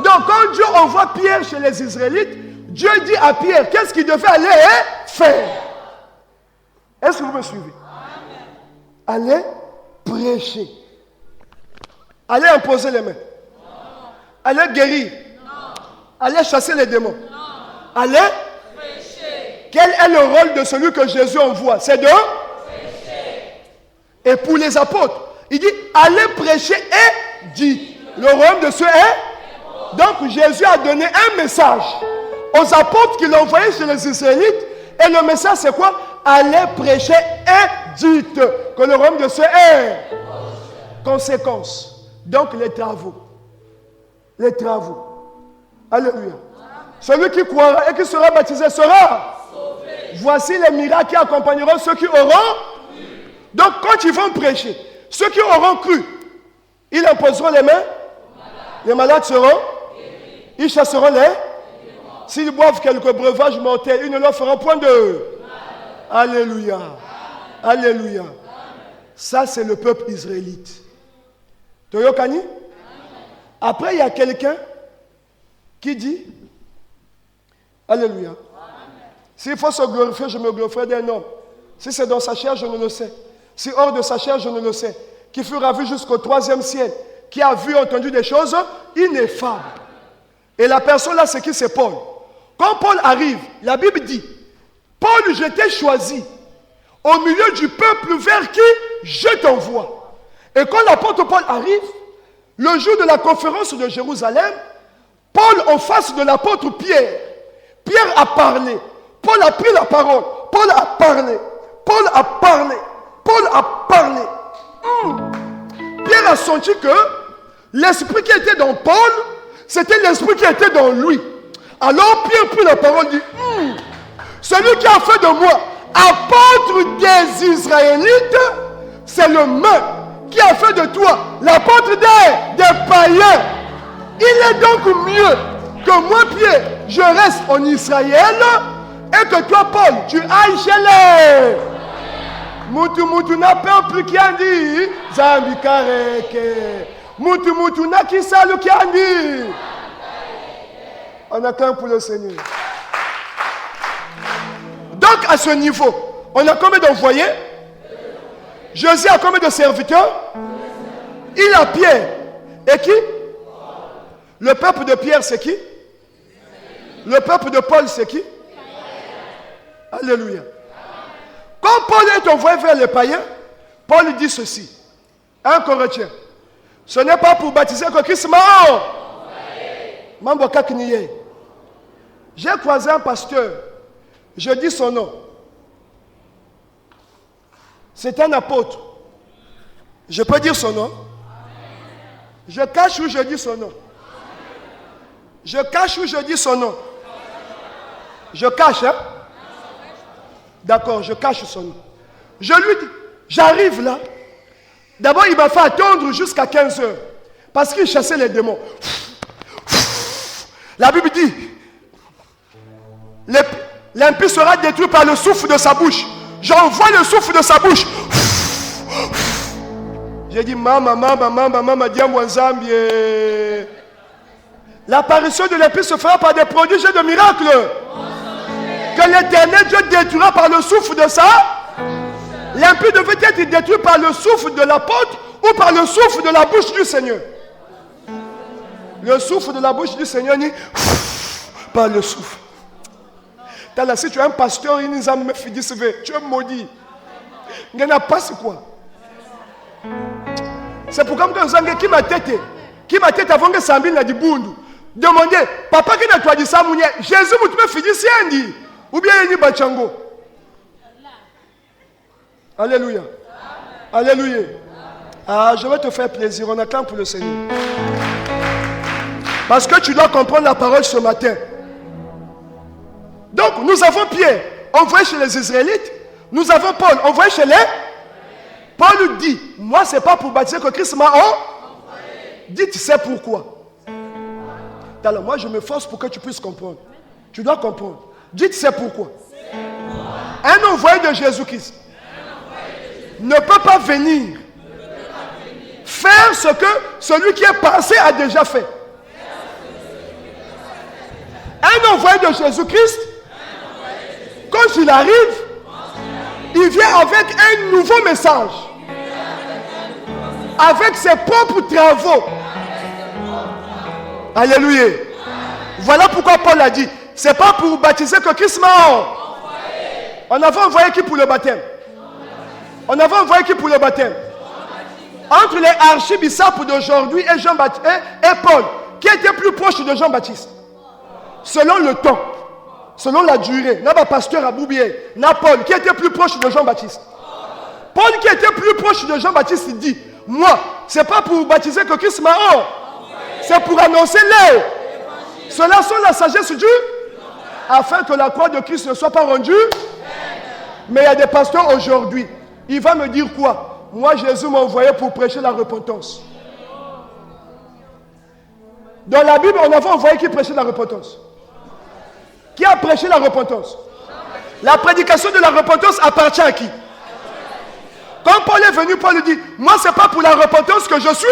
Donc quand Dieu envoie Pierre chez les Israélites, Dieu dit à Pierre, qu'est-ce qu'il devait aller faire? Est-ce que vous me suivez? Amen. Allez prêcher. Allez imposer les mains. Non. Allez guérir. Non. Allez chasser les démons. Non. Allez prêcher. Quel est le rôle de celui que Jésus envoie? C'est de prêcher. Et pour les apôtres, il dit, allez prêcher et dites. Le royaume de Dieu est. Donc Jésus a donné un message aux apôtres qui l'ont envoyé chez les Israélites. Et le message c'est quoi? Allez prêcher et dites que le royaume de Dieu est. Conséquence. Donc les travaux. Les travaux. Alléluia. Celui qui croira et qui sera baptisé sera sauvé. Voici les miracles qui accompagneront ceux qui auront cru. Donc quand ils vont prêcher, ceux qui auront cru, ils imposeront les mains. Les malades seront. Ils chasseront les. S'ils boivent quelques breuvages mortels, ils ne leur feront point de. Alléluia. Alléluia. Ça, c'est le peuple israélite. Toyokani? Après, il y a quelqu'un Qui dit? Alléluia. S'il faut se glorifier, je me glorifierai d'un homme. Si c'est dans sa chair, je ne le sais. Si hors de sa chair, je ne le sais. Qui fut ravi jusqu'au 3e ciel. Qui a vu et entendu des choses ineffables. Et la personne là, c'est qui? C'est Paul. Quand Paul arrive, la Bible dit, Paul, je t'ai choisi au milieu du peuple vers qui je t'envoie. Et quand l'apôtre Paul arrive, le jour de la conférence de Jérusalem, Paul en face de l'apôtre Pierre. Pierre a parlé. Paul a pris la parole. Paul a parlé. Paul a parlé. Paul a parlé. Pierre a senti que l'esprit qui était dans Paul, c'était l'esprit qui était dans lui. Alors Pierre prit la parole et dit, celui qui a fait de moi apôtre des Israélites, c'est le même qui a fait de toi l'apôtre des païens. Il est donc mieux que moi, Pierre, je reste en Israël et que toi, Paul, tu ailles chez les Mutu na peuple qui a dit Zambi Kareke. Mutu na qui salut qui a dit. On a qu'un pour le Seigneur. Donc à ce niveau, on a combien d'envoyés? Josué a combien de serviteurs? Il a Pierre. Et qui? Le peuple de Pierre, c'est qui? Le peuple de Paul, c'est qui? Alléluia. Quand Paul est envoyé vers les païens, Paul dit ceci. 1 Corinthiens. Ce n'est pas pour baptiser que Christ m'a envoyé. J'ai croisé un pasteur. Je dis son nom. C'est un apôtre. Je peux dire son nom? Je cache où je dis son nom. Je cache où je dis son nom. Je cache, hein? D'accord, je cache son nom. Je lui dis, j'arrive là. D'abord, il m'a fait attendre jusqu'à 15 heures. Parce qu'il chassait les démons. La Bible dit, l'impie sera détruit par le souffle de sa bouche. J'envoie le souffle de sa bouche. J'ai dit, maman, Diamouazambi. L'apparition de l'Esprit se fera par des prodiges et de miracles. Que l'Éternel Dieu détruira par le souffle de ça. L'impie devait être détruit par le souffle de l'apôtre ou par le souffle de la bouche du Seigneur. Le souffle de la bouche du Seigneur dit par le souffle. Si tu es un pasteur, il nous a fait dire tu es maudit. Il n'y en a pas, c'est quoi? C'est pourquoi qui m'a tête avant que Sambil n'a dit bundu. Demandez, papa qui n'a pas dit ça, Jésus m'a fait dire si ou bien il dit Bachango. Alléluia. Alléluia. Ah, je vais te faire plaisir. On acclame pour le Seigneur. Parce que tu dois comprendre la parole ce matin. Donc, nous avons Pierre, envoyé chez les Israélites. Nous avons Paul, envoyé chez les... Paul dit, moi, ce n'est pas pour baptiser que Christ m'a envoyé. Dites, c'est pourquoi. Alors, moi, je me force pour que tu puisses comprendre. Tu dois comprendre. Dites, c'est pourquoi. Un envoyé de Jésus-Christ ne peut pas venir faire ce que celui qui est passé a déjà fait. Un envoyé de Jésus-Christ, quand il arrive, il vient avec un nouveau message. Avec ses propres travaux. Alléluia. Voilà pourquoi Paul a dit, c'est pas pour baptiser que Christ m'a envoyé. On avait envoyé qui pour le baptême? On avait envoyé qui pour le baptême? Entre les archibiscopes d'aujourd'hui et Jean-Baptiste et Paul, qui était plus proche de Jean-Baptiste? Selon le temps, selon la durée, n'a pas pasteur à Boubier, n'a Paul qui était plus proche de Jean-Baptiste. Paul qui était plus proche de Jean-Baptiste, il dit, moi, c'est pas pour baptiser que Christ m'a envoyé, c'est pour annoncer les. Cela sont la sagesse du afin que la croix de Christ ne soit pas rendue. Mais il y a des pasteurs aujourd'hui. Il va me dire quoi? Moi, Jésus m'a envoyé pour prêcher la repentance. Dans la Bible, on avait envoyé qui prêchait la repentance. Qui a prêché la repentance? La prédication de la repentance appartient à qui? Quand Paul est venu, Paul dit, moi, ce n'est pas pour la repentance que je suis.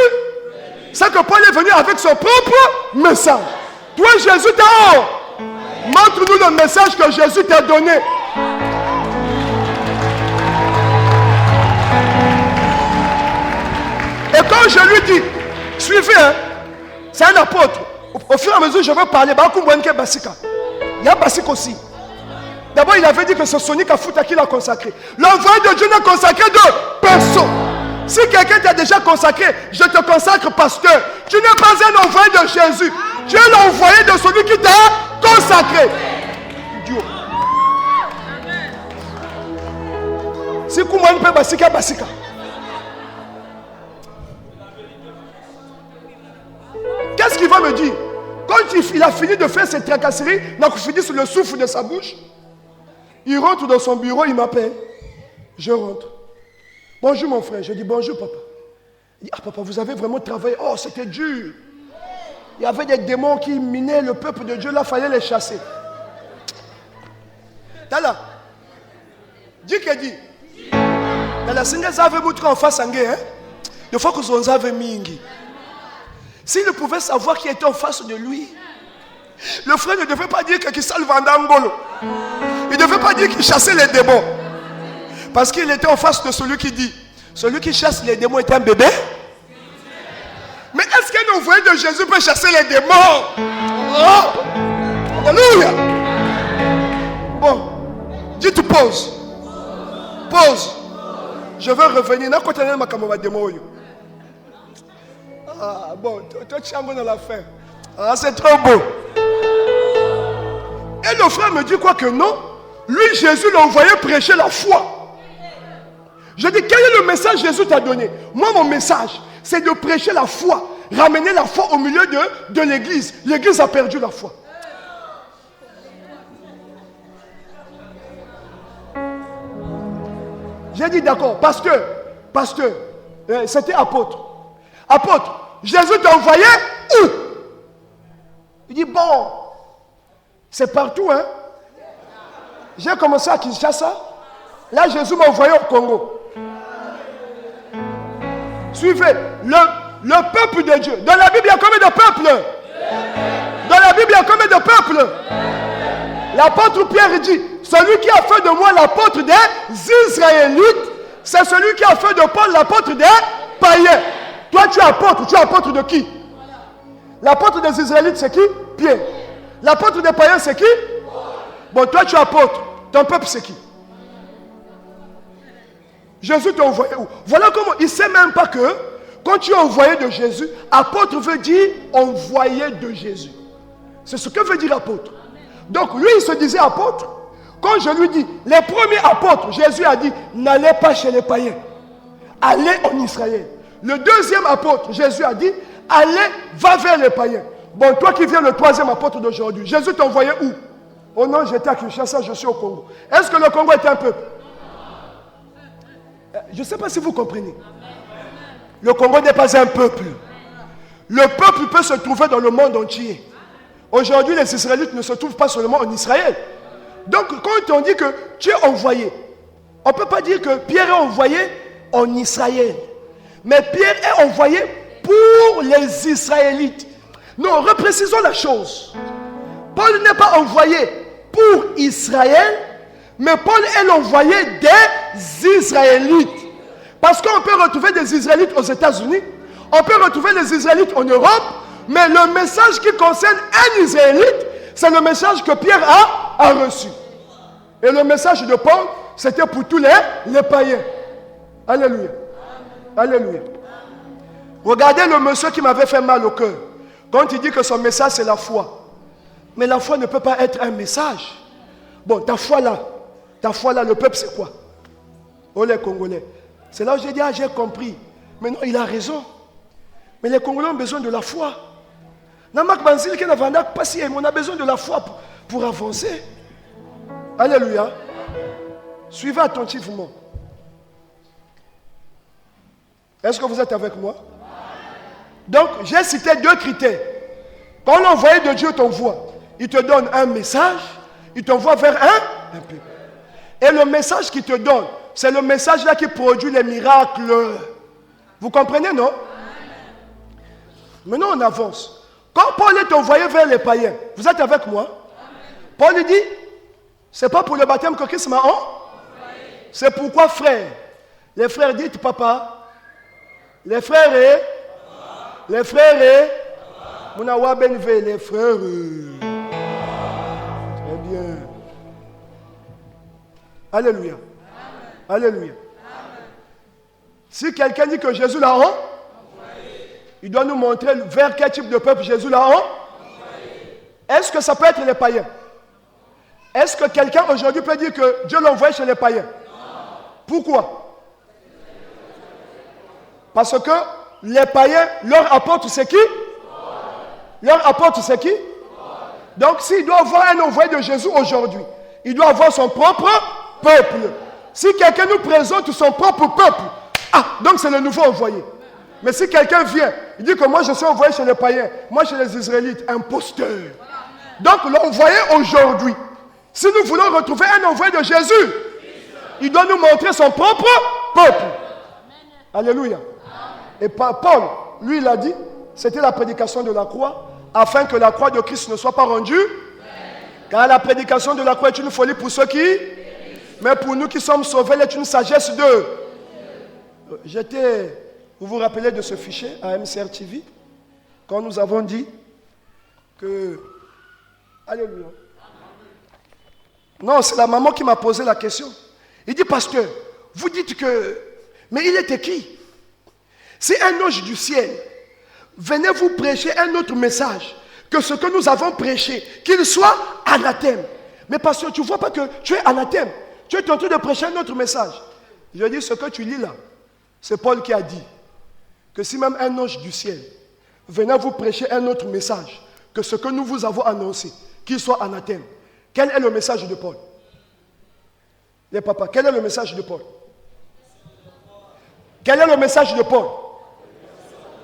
C'est que Paul est venu avec son propre message. Toi, Jésus t'es haut. Montre-nous le message que Jésus t'a donné. Et quand je lui dis, suivez, hein, c'est un apôtre. Au fur et à mesure, je veux parler. Il y a Basik aussi. D'abord, il avait dit que c'est Sonic Afuta qui l'a consacré. L'envoyé de Dieu n'a consacré de personne. Si quelqu'un t'a déjà consacré, je te consacre pasteur. Tu n'es pas un envoyé de Jésus. Tu es l'envoyé de celui qui t'a consacré. Dieu. Si Kouman peut Basika, Basika. Qu'est-ce qu'il va me dire? Quand il a fini de faire ses tracasseries, il a fini sur le souffle de sa bouche. Il rentre dans son bureau, il m'appelle. Je rentre. Bonjour mon frère. Je dis bonjour papa. Il dit, ah papa, vous avez vraiment travaillé. Oh, c'était dur. Il y avait des démons qui minaient le peuple de Dieu. Là, il fallait les chasser. T'as là. Dis que dit. Dans la Seigneur, ça avait montré en face angé. Des fois que vous avez mingi. S'il pouvait savoir qui était en face de lui, le frère ne devait pas dire qu'il salve Vandangolo. Il ne devait pas dire qu'il chassait les démons. Parce qu'il était en face de celui qui dit, celui qui chasse les démons est un bébé. Mais est-ce qu'un envoyé de Jésus peut chasser les démons? Oh! Alléluia! Bon, dis tu pause. Pause. Je vais revenir. Ah bon, toi tu es dans l'affaire. Ah, c'est trop beau. Et le frère me dit quoi que non? Lui, Jésus l'a envoyé prêcher la foi. Je dis, quel est le message que Jésus t'a donné? Moi, mon message, c'est de prêcher la foi. Ramener la foi au milieu de l'église. L'église a perdu la foi. J'ai dit, d'accord, pasteur, c'était apôtre. Apôtre, Jésus t'a envoyé où? Il dit, bon, c'est partout, hein. J'ai commencé à Kinshasa. Là, Jésus m'a envoyé au Congo. Suivez, le peuple de Dieu. Dans la Bible, il y a combien de peuples? Dans la Bible, il y a combien de peuples? L'apôtre Pierre dit, celui qui a fait de moi l'apôtre des Israélites, c'est celui qui a fait de Paul l'apôtre des païens. Toi, tu es apôtre de qui? L'apôtre des Israélites, c'est qui? Pierre. L'apôtre des païens, c'est qui? Bon, toi, tu es apôtre. Ton peuple, c'est qui? Jésus t'a envoyé où? Voilà comment il ne sait même pas que quand tu es envoyé de Jésus, apôtre veut dire envoyé de Jésus. C'est ce que veut dire apôtre. Donc, lui, il se disait apôtre. Quand je lui dis, les premiers apôtres, Jésus a dit, n'allez pas chez les païens. Allez en Israël. Le deuxième apôtre, Jésus a dit, allez, va vers les païens. Bon, toi qui viens le troisième apôtre d'aujourd'hui, Jésus t'a envoyé où? Oh non, j'étais à Kinshasa, je suis au Congo. Est-ce que le Congo est un peuple? Je ne sais pas si vous comprenez. Le Congo n'est pas un peuple. Le peuple peut se trouver dans le monde entier. Aujourd'hui, les Israélites ne se trouvent pas seulement en Israël. Donc, quand on dit que tu es envoyé, on ne peut pas dire que Pierre est envoyé en Israël. Mais Pierre est envoyé pour les Israélites. Non, reprécisons la chose. Paul n'est pas envoyé pour Israël, mais Paul est l'envoyé des Israélites. Parce qu'on peut retrouver des Israélites aux États-Unis, on peut retrouver les Israélites en Europe, mais le message qui concerne un Israélite, c'est le message que Pierre a reçu. Et le message de Paul, c'était pour tous les païens. Alléluia. Alléluia. Regardez le monsieur qui m'avait fait mal au cœur. Quand il dit que son message, c'est la foi. Mais la foi ne peut pas être un message. Bon, ta foi là, le peuple, c'est quoi? Oh, les Congolais. C'est là où j'ai dit, j'ai compris. Mais non, il a raison. Mais les Congolais ont besoin de la foi. On a besoin de la foi pour avancer. Alléluia. Suivez attentivement. Est-ce que vous êtes avec moi? Donc, j'ai cité 2 critères. Quand l'envoyé de Dieu t'envoie, il te donne un message, il t'envoie vers un peuple. Et le message qu'il te donne, c'est le message là qui produit les miracles. Vous comprenez, non? Maintenant, on avance. Quand Paul est envoyé vers les païens, vous êtes avec moi? Paul lui dit, c'est pas pour le baptême que Christ m'a envoyé. C'est pourquoi, frère, les frères dites papa, les frères, les frères, Mounawa Benve, les frères. Très bien. Alléluia. Alléluia. Si quelqu'un dit que Jésus l'a envoyé, il doit nous montrer vers quel type de peuple Jésus l'a envoyé. Est-ce que ça peut être les païens? Est-ce que quelqu'un aujourd'hui peut dire que Dieu l'a envoyé chez les païens? Pourquoi? Parce que les païens leur apportent ce qui? Leur apportent ce qui? Donc s'il doit avoir un envoyé de Jésus aujourd'hui, il doit avoir son propre peuple. Si quelqu'un nous présente son propre peuple, donc c'est le nouveau envoyé. Mais si quelqu'un vient, il dit que moi je suis envoyé chez les païens, moi chez les Israélites, imposteur. Donc l'envoyé aujourd'hui, si nous voulons retrouver un envoyé de Jésus, il doit nous montrer son propre peuple. Alléluia. Et Paul, lui, il a dit, c'était la prédication de la croix, afin que la croix de Christ ne soit pas rendue. Car la prédication de la croix est une folie pour ceux qui, mais pour nous qui sommes sauvés, elle est une sagesse de. Vous vous rappelez de ce fichier à MCR TV, quand nous avons dit que. Alléluia. Non, c'est la maman qui m'a posé la question. Il dit, pasteur, vous dites que. Mais il était qui? Si un ange du ciel venait vous prêcher un autre message que ce que nous avons prêché, qu'il soit anathème. Mais pasteur, tu ne vois pas que tu es anathème. Tu es en train de prêcher un autre message. Je dis, ce que tu lis là, c'est Paul qui a dit que si même un ange du ciel venait vous prêcher un autre message que ce que nous vous avons annoncé, qu'il soit anathème. Quel est le message de Paul? Les papas, quel est le message de Paul? Quel est le message de Paul?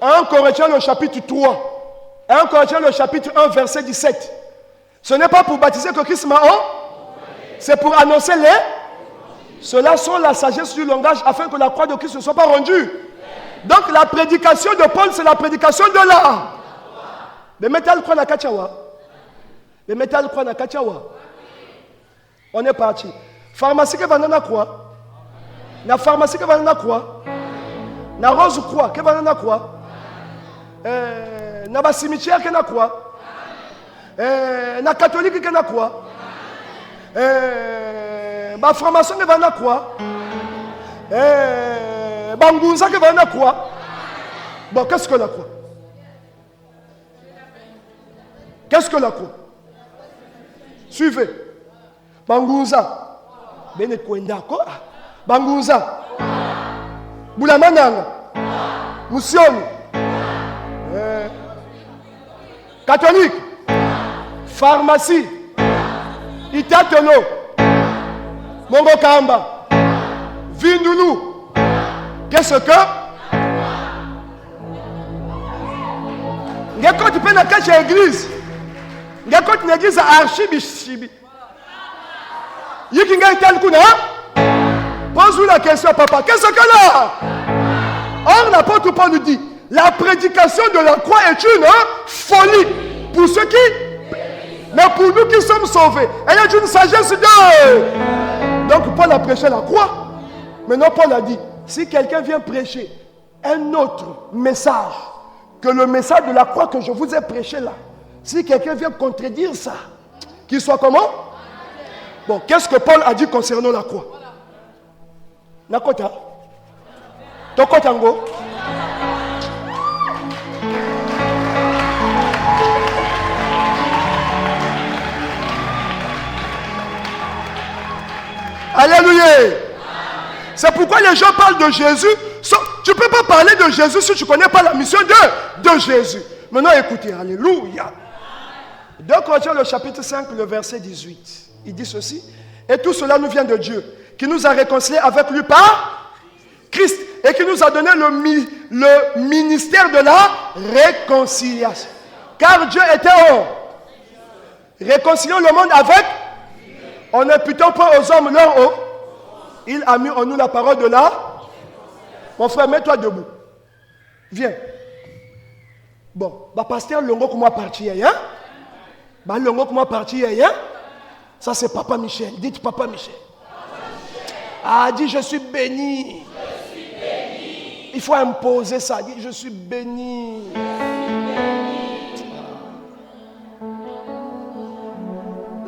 1 Corinthiens le chapitre 3. 1 Corinthiens le chapitre 1 verset 17. Ce n'est pas pour baptiser que Christ m'a envoyé, c'est pour annoncer les. Cela sont la sagesse du langage afin que la croix de Christ ne soit pas rendue. Donc la prédication de Paul, c'est la prédication de la. Le métal croix na kachawa. Le métal croix na kachawa. On est parti. Pharmacie que va quoi? Na pharmacie que va quoi? Na rose quoi? Que va quoi? Na ba cimetière que na quoi? Na catholique que na quoi? Ba franc-maçon que va quoi? Bangunza que va quoi? Bon, qu'est-ce que la croix? Qu'est-ce que la croix? Suivez. Bangunza. Bene kwenda ko. Bangunza. Bulamananga. Musioni. Catholique. Pharmacie. Itatolo. Mongo Kamba. Vindulu. Qu'est-ce que? Quand tu peux dans quelle église? Quand tu église à Archibichibi. Yikinga tel kuna? Pose-lui la question, papa. Qu'est-ce que là? Or, l'apôtre Paul nous dit, la prédication de la croix est une folie pour ceux qui, mais pour nous qui sommes sauvés, elle est une sagesse de. Donc, Paul a prêché la croix. Maintenant, Paul a dit, si quelqu'un vient prêcher un autre message que le message de la croix que je vous ai prêché là, si quelqu'un vient contredire ça, qu'il soit comment? Bon, qu'est-ce que Paul a dit concernant la croix? Nakota? Tokotango? Alléluia! C'est pourquoi les gens parlent de Jésus. Tu ne peux pas parler de Jésus si tu ne connais pas la mission de Jésus. Maintenant, écoutez, alléluia. 2 Corinthiens, le chapitre 5, le verset 18. Il dit ceci. Et tout cela nous vient de Dieu, qui nous a réconciliés avec lui par Christ et qui nous a donné le ministère de la réconciliation. Car Dieu était réconciliant le monde avec. En imputant pas aux hommes leur eau, il a mis en nous la parole de la. Mon frère, mets-toi debout. Viens. Bon, bah pasteur Longo comment partir, hein? Bah Longo comment partir, hein? Ça c'est Papa Michel. Dites Papa Michel. Ah, dit je suis béni. Je suis béni. Il faut imposer ça. Dit je suis béni.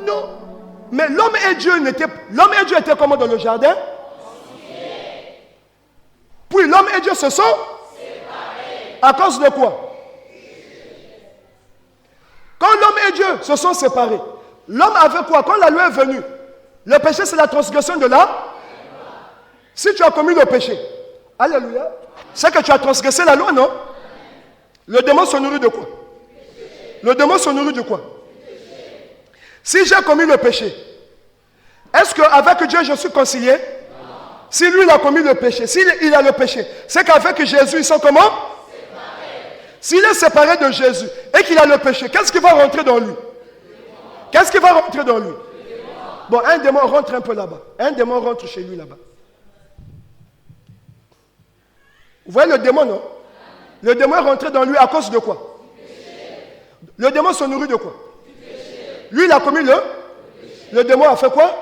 Non. Mais l'homme et Dieu étaient comment dans le jardin? Puis l'homme et Dieu se sont séparés. À cause de quoi? Quand l'homme et Dieu se sont séparés, l'homme avait quoi? Quand la loi est venue, le péché c'est la transgression de la loi. Si tu as commis le péché, alléluia, c'est que tu as transgressé la loi, non? Le démon se nourrit de quoi? Le démon se nourrit de quoi? Si j'ai commis le péché, est-ce qu'avec Dieu je suis concilié? Si lui il a commis le péché, s'il a le péché, c'est qu'avec Jésus ils sont comment? S'il est séparé de Jésus et qu'il a le péché, qu'est-ce qui va rentrer dans lui? Qu'est-ce qui va rentrer dans lui? Bon, un démon rentre un peu là-bas. Un démon rentre chez lui là-bas. Vous voyez le démon, non? Le démon est rentré dans lui à cause de quoi? Le démon se nourrit de quoi? Lui, il a commis le démon a fait quoi?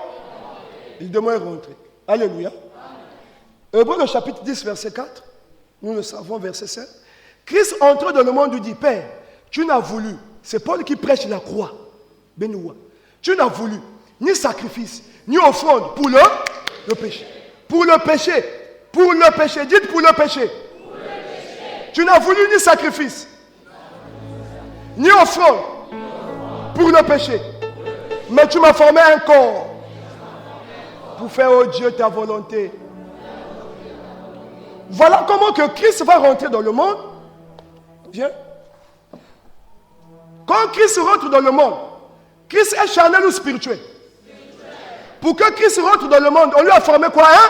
Le démon est rentré. Alléluia. Hébreux le chapitre 10, verset 4. Nous le savons, verset 7. Christ entre dans le monde et dit, Père, tu n'as voulu, c'est Paul qui prêche la croix, Benoît, tu n'as voulu ni sacrifice, ni offrande pour le péché. Pour le péché, dites pour le péché. Tu n'as voulu ni sacrifice, ni offrande pour le péché, mais tu m'as formé un corps pour faire, oh Dieu, ta volonté. Voilà comment que Christ va rentrer dans le monde. Viens. Quand Christ rentre dans le monde, Christ est charnel ou spirituel? Pour que Christ rentre dans le monde, on lui a formé quoi, hein?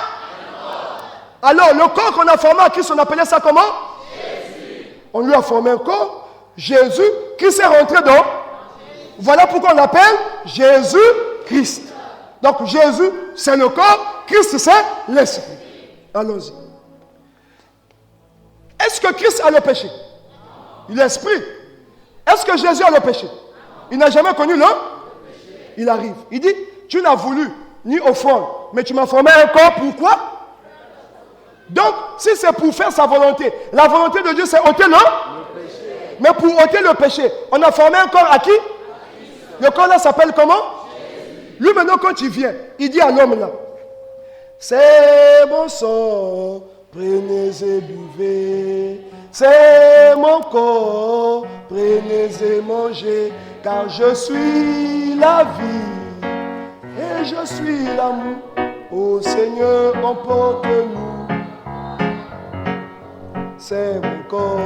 Alors, le corps qu'on a formé à Christ, on appelait ça comment? Jésus. On lui a formé un corps, Jésus, Christ est rentré dans. Voilà pourquoi on l'appelle Jésus-Christ. Donc, Jésus, c'est le corps, Christ, c'est l'esprit. Allons-y. Est-ce que Christ a le péché? L'esprit. Est-ce que Jésus a le péché? Il n'a jamais connu le péché. Il arrive. Il dit, tu n'as voulu ni offrande, mais tu m'as formé un corps. Pourquoi? Donc, si c'est pour faire sa volonté, la volonté de Dieu, c'est ôter le péché. Mais pour ôter le péché, on a formé un corps à qui? Le corps là s'appelle comment? Jésus. Lui maintenant, quand il vient, il dit à l'homme là, c'est mon sang, prenez et buvez. C'est mon corps, prenez et mangez, car je suis la vie et je suis l'amour. Ô Seigneur, emporte-nous. C'est mon corps,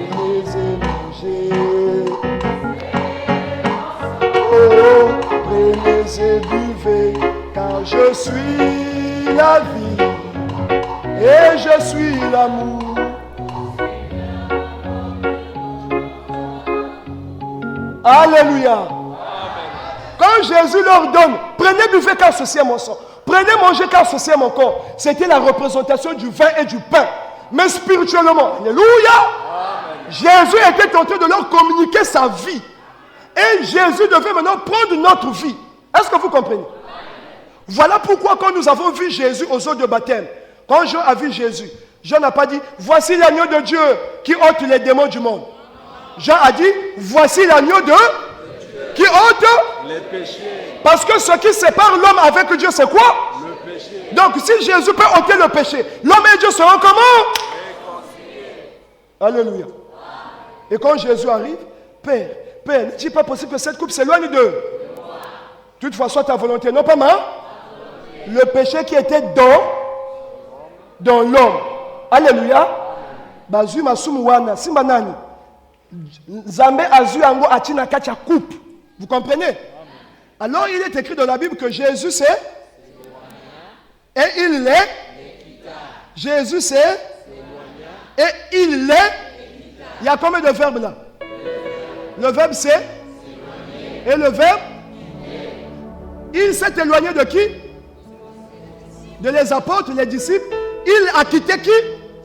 prenez et mangez. Oh, prenez et buvez, car je suis la vie. Et je suis l'amour. Alléluia. Amen. Quand Jésus leur donne, prenez, buvez car ceci est mon sang. Prenez, mangez car ceci est mon corps. C'était la représentation du vin et du pain. Mais spirituellement, alléluia. Amen. Jésus était en train de leur communiquer sa vie. Et Jésus devait maintenant prendre notre vie. Est-ce que vous comprenez? Amen. Voilà pourquoi quand nous avons vu Jésus aux eaux de baptême, quand Jean a vu Jésus, Jean n'a pas dit, voici l'agneau de Dieu qui ôte les démons du monde. Jean a dit, voici l'agneau de Dieu qui ôte les péchés. Parce que ce qui sépare l'homme avec Dieu, c'est quoi? Le péché. Donc si Jésus peut ôter le péché, l'homme et Dieu seront comment? Alléluia. Et quand Jésus arrive, Père, n'est-il pas possible que cette coupe s'éloigne d'eux? Toutefois, soit ta volonté, non pas ma. Le péché qui était dans l'homme. Alléluia. Bazu masumuwana simbanani. Nzambe azu yango atina kati ya coupe. Vous comprenez? Alors il est écrit dans la Bible que Jésus c'est et il l'est. Jésus c'est et il l'est. Il y a combien de verbes là? Le verbe c'est et le verbe il s'est éloigné de qui? De les apôtres, les disciples. Il a quitté qui?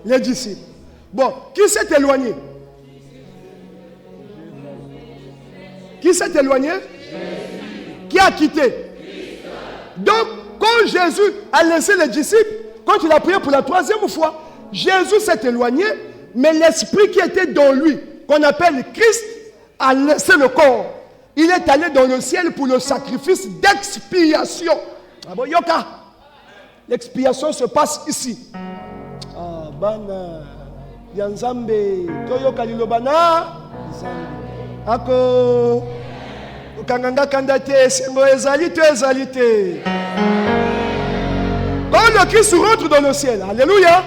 Les disciples. Bon, qui s'est éloigné? Qui s'est éloigné? Qui a quitté? Donc, quand Jésus a laissé les disciples, quand il a prié pour la troisième fois, Jésus s'est éloigné, mais l'esprit qui était dans lui, qu'on appelle Christ, a laissé le corps. Il est allé dans le ciel pour le sacrifice d'expiation. Ah bon, Yoka. L'expiation se passe ici. Ah, bana. Yanzambe. Toyoka lilobana. Ako. Ukanganga kandate. Sengo ezalite, ezalite. Quand le Christ rentre dans le ciel, alléluia.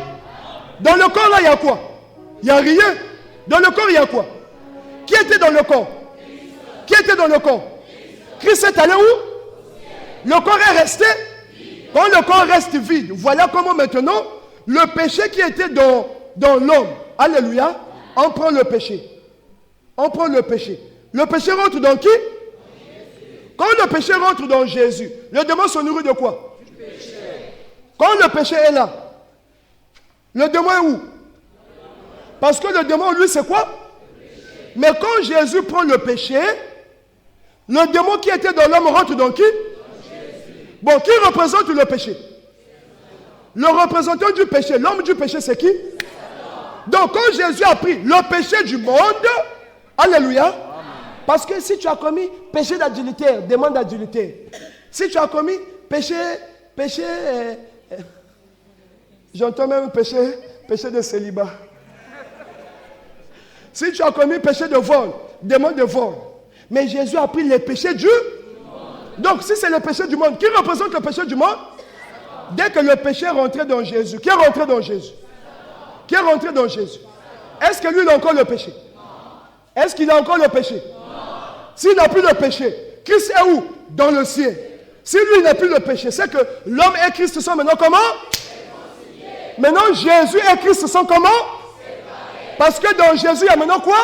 Dans le corps là, il y a quoi? Il n'y a rien. Dans le corps, il y a quoi? Qui était dans le corps? Qui était dans le corps? Christ est allé où? Le corps est resté. Quand le corps reste vide, voilà comment maintenant le péché qui était dans l'homme, alléluia, on prend le péché. On prend le péché. Le péché rentre dans qui? Quand le péché rentre dans Jésus, le démon se nourrit de quoi? Du péché. Quand le péché est là, le démon est où? Parce que le démon, lui, c'est quoi? Mais quand Jésus prend le péché, le démon qui était dans l'homme rentre dans qui? Bon, qui représente le péché? Le représentant du péché, l'homme du péché, c'est qui? Donc, quand Jésus a pris le péché du monde, alléluia, parce que si tu as commis péché d'adultère, démon d'adultère, si tu as commis péché, j'entends même péché de célibat. Si tu as commis péché de vol, démon de vol, mais Jésus a pris les péchés du monde. Donc, si c'est le péché du monde, qui représente le péché du monde? Dès que le péché est rentré dans Jésus, qui est rentré dans Jésus? Qui est rentré dans Jésus? Est-ce que lui, il a encore le péché? Est-ce qu'il a encore le péché? S'il n'a plus le péché, Christ est où? Dans le ciel. Si lui, il n'a plus le péché, c'est que l'homme et Christ sont maintenant comment? Maintenant, Jésus et Christ sont comment? Parce que dans Jésus, il y a maintenant quoi?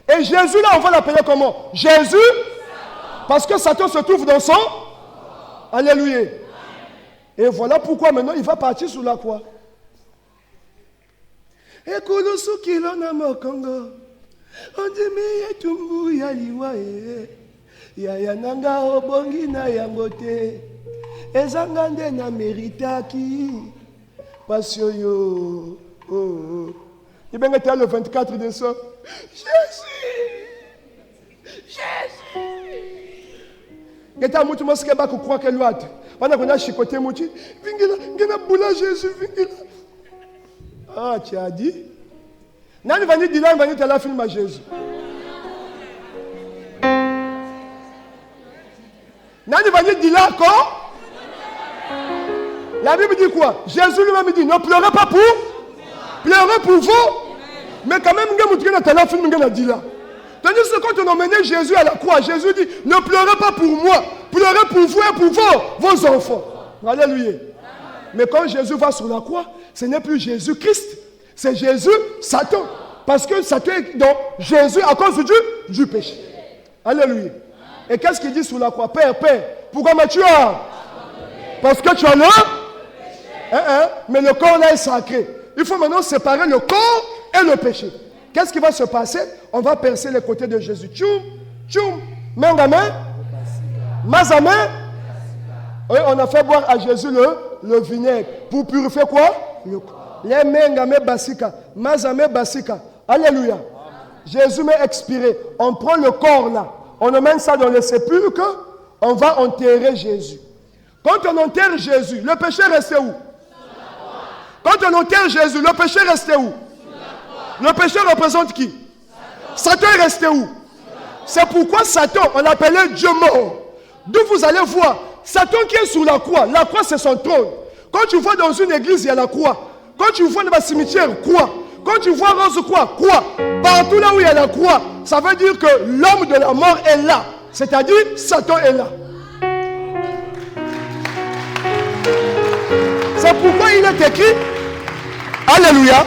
Et Jésus, là, on va l'appeler comment? Jésus, parce que Satan se trouve dans son. Alléluia. Et voilà pourquoi maintenant il va partir sur la croix. Et Koulousou Kilona Mokongo, on dit mais Tumbu Yaliwa, Yayananga Obongi na Yangote, Ezangande na Meritaki, Passion yo. Il va être le 24 décembre. Jésus. Geta mutu moskeba ku croire que l'ouate. Pendant qu'on a chicoté mutu, vingila boula Jésus vingila. Ah, tu as dit. Nani vani dila vani tala film à Jésus. Nani vani dila quoi? La Bible dit quoi? Jésus lui-même dit ne pleurez pas pour. Pleurez pour vous. Mais quand même, tandis que quand on emmenait Jésus à la croix, Jésus dit, ne pleurez pas pour moi, pleurez pour vous et pour vos enfants. Alléluia. Mais quand Jésus va sur la croix, ce n'est plus Jésus-Christ, c'est Jésus-Satan. Parce que Satan est dans Jésus à cause du péché. Alléluia. Et qu'est-ce qu'il dit sur la croix? Père, pourquoi m'as-tu as? Parce que tu as le mais le corps là est sacré. Il faut maintenant séparer le corps et le péché. Qu'est-ce qui va se passer? On va percer les côtés de Jésus. Tchoum, tchoum, main, mazame. Oui, on a fait boire à Jésus le vinaigre. Pour purifier quoi? Le corps. Les mengame basika, mazame basika. Alléluia. Jésus m'est expiré. On prend le corps là. On emmène ça dans le sépulcre. On va enterrer Jésus. Quand on enterre Jésus, le péché reste où? Quand on enterre Jésus, le péché restait où? Le péché représente qui? Satan est resté où? C'est pourquoi Satan, on l'appelait Dieu mort. D'où vous allez voir, Satan qui est sur la croix c'est son trône. Quand tu vois dans une église, il y a la croix. Quand tu vois dans un cimetière, croix. Quand tu vois rose croix. Partout là où il y a la croix, ça veut dire que l'homme de la mort est là. C'est-à-dire, Satan est là. C'est pourquoi il est écrit, alléluia,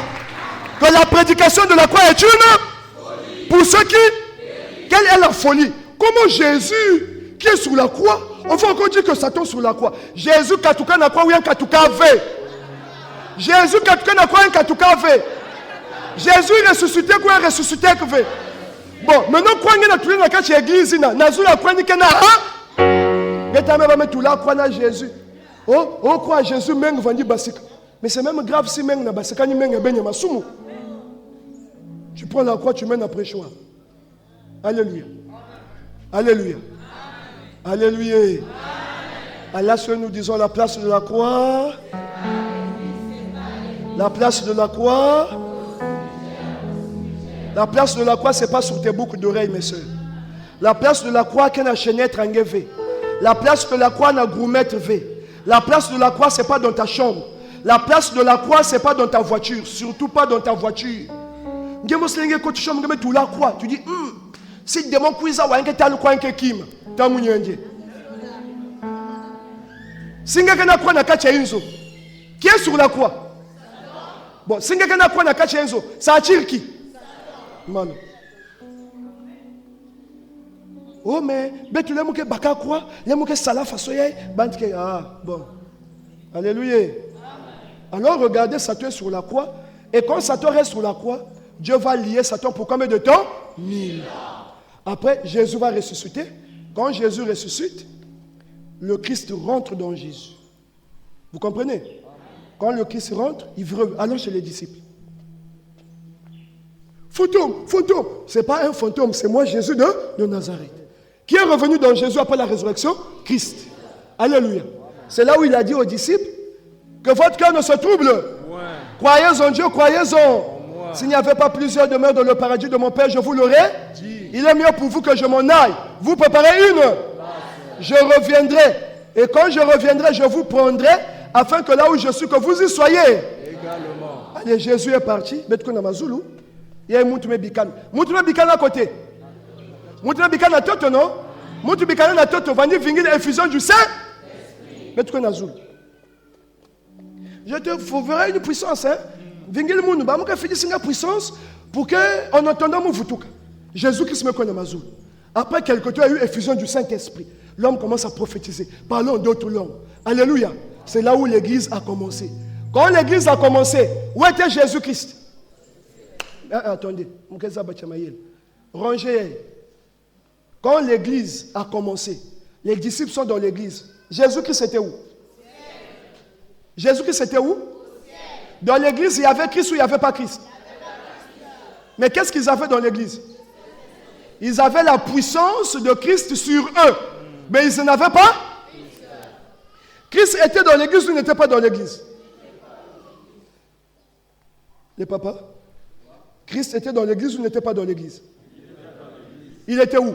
que la prédication de la croix est une folie. Pour ceux qui, quelle est la folie? Comment Jésus qui est sur la croix, on va encore dire que Satan sur la croix. Jésus katouka na croix ou un katouka ve. Jésus quelqu'un n'a quoi un tout fait. Jésus ressuscité quoi ressuscité que fait. Bon, maintenant quoi on a tous les cas chez l'église na nazu la quoi ni kana ha. Mais ta mère va mettre tout là quoi na Jésus. Oh quoi Jésus meng vandi basika. Mais c'est même grave si meng na basika ni meng benye masumu. Tu prends la croix, tu mènes après choix. Alléluia. Alléluia. Alléluia. Allah, ce que nous disons, la place de la croix. La place de la croix. La place de la croix, ce n'est pas sur tes boucles d'oreilles, mes soeurs. La place de la croix, qu'elle a chaîné trangué. La place de la croix, n'a gourmette V. La place de la croix, ce n'est pas dans ta chambre. La place de la croix, ce n'est pas dans ta voiture. Surtout pas dans ta voiture. Tu dis, si démon kuiza wa nke talu kwa nke kima, tamu nyenge. Singa kana kwa na kacha inzo. Qui est sur la croix? Bon, singa kana kwa na kacha inzo, ça attire qui? Mano. Oh mais, betu le muke baka kwa, le muke sala fasoye, bandike bon. Alléluia. Alors regardez Satan sur la croix, et quand Satan reste sur la croix, Dieu va lier Satan pour combien de temps? 1000 ans. Après, Jésus va ressusciter. Quand Jésus ressuscite, le Christ rentre dans Jésus. Vous comprenez? Quand le Christ rentre, il veut aller chez les disciples. Fantôme. Ce n'est pas un fantôme, c'est moi Jésus de Nazareth. Qui est revenu dans Jésus après la résurrection? Christ. Alléluia. C'est là où il a dit aux disciples que votre cœur ne se trouble. Ouais. Croyez en Dieu, croyez en. S'il n'y avait pas plusieurs demeures dans le paradis de mon Père, je vous l'aurais dit. Il est mieux pour vous que je m'en aille. Vous préparez une. Je reviendrai. Et quand je reviendrai, je vous prendrai, afin que là où je suis, que vous y soyez. Également. Allez, Jésus est parti. Il y a Moutoumé Bikan. Moutoumé Bikan à côté. Moutoumé Bikan à Toto, non? Moutoumé Bikan à Toto. Vani Vingil, infusion du Saint. Je te ferai une puissance, hein? Vingil Mounou, bah, moi, je fais une puissance pour qu'en entendant mon voutouk, Jésus-Christ me connaît ma zoule. Après quelque temps, il y a eu effusion du Saint-Esprit. L'homme commence à prophétiser. Parlons d'autres langues. Alléluia. C'est là où l'église a commencé. Quand l'église a commencé, où était Jésus-Christ? Attendez. Rangez. Quand l'église a commencé, les disciples sont dans l'église. Jésus-Christ était où? Jésus-Christ était où? Dans l'église, il y avait Christ ou il n'y avait pas Christ? Mais qu'est-ce qu'ils avaient dans l'église? Ils avaient la puissance de Christ sur eux. Mais ils n'avaient pas. Christ était dans l'église ou n'était pas dans l'église? Les papas? Christ était dans l'église ou n'était pas dans l'église? Il était où?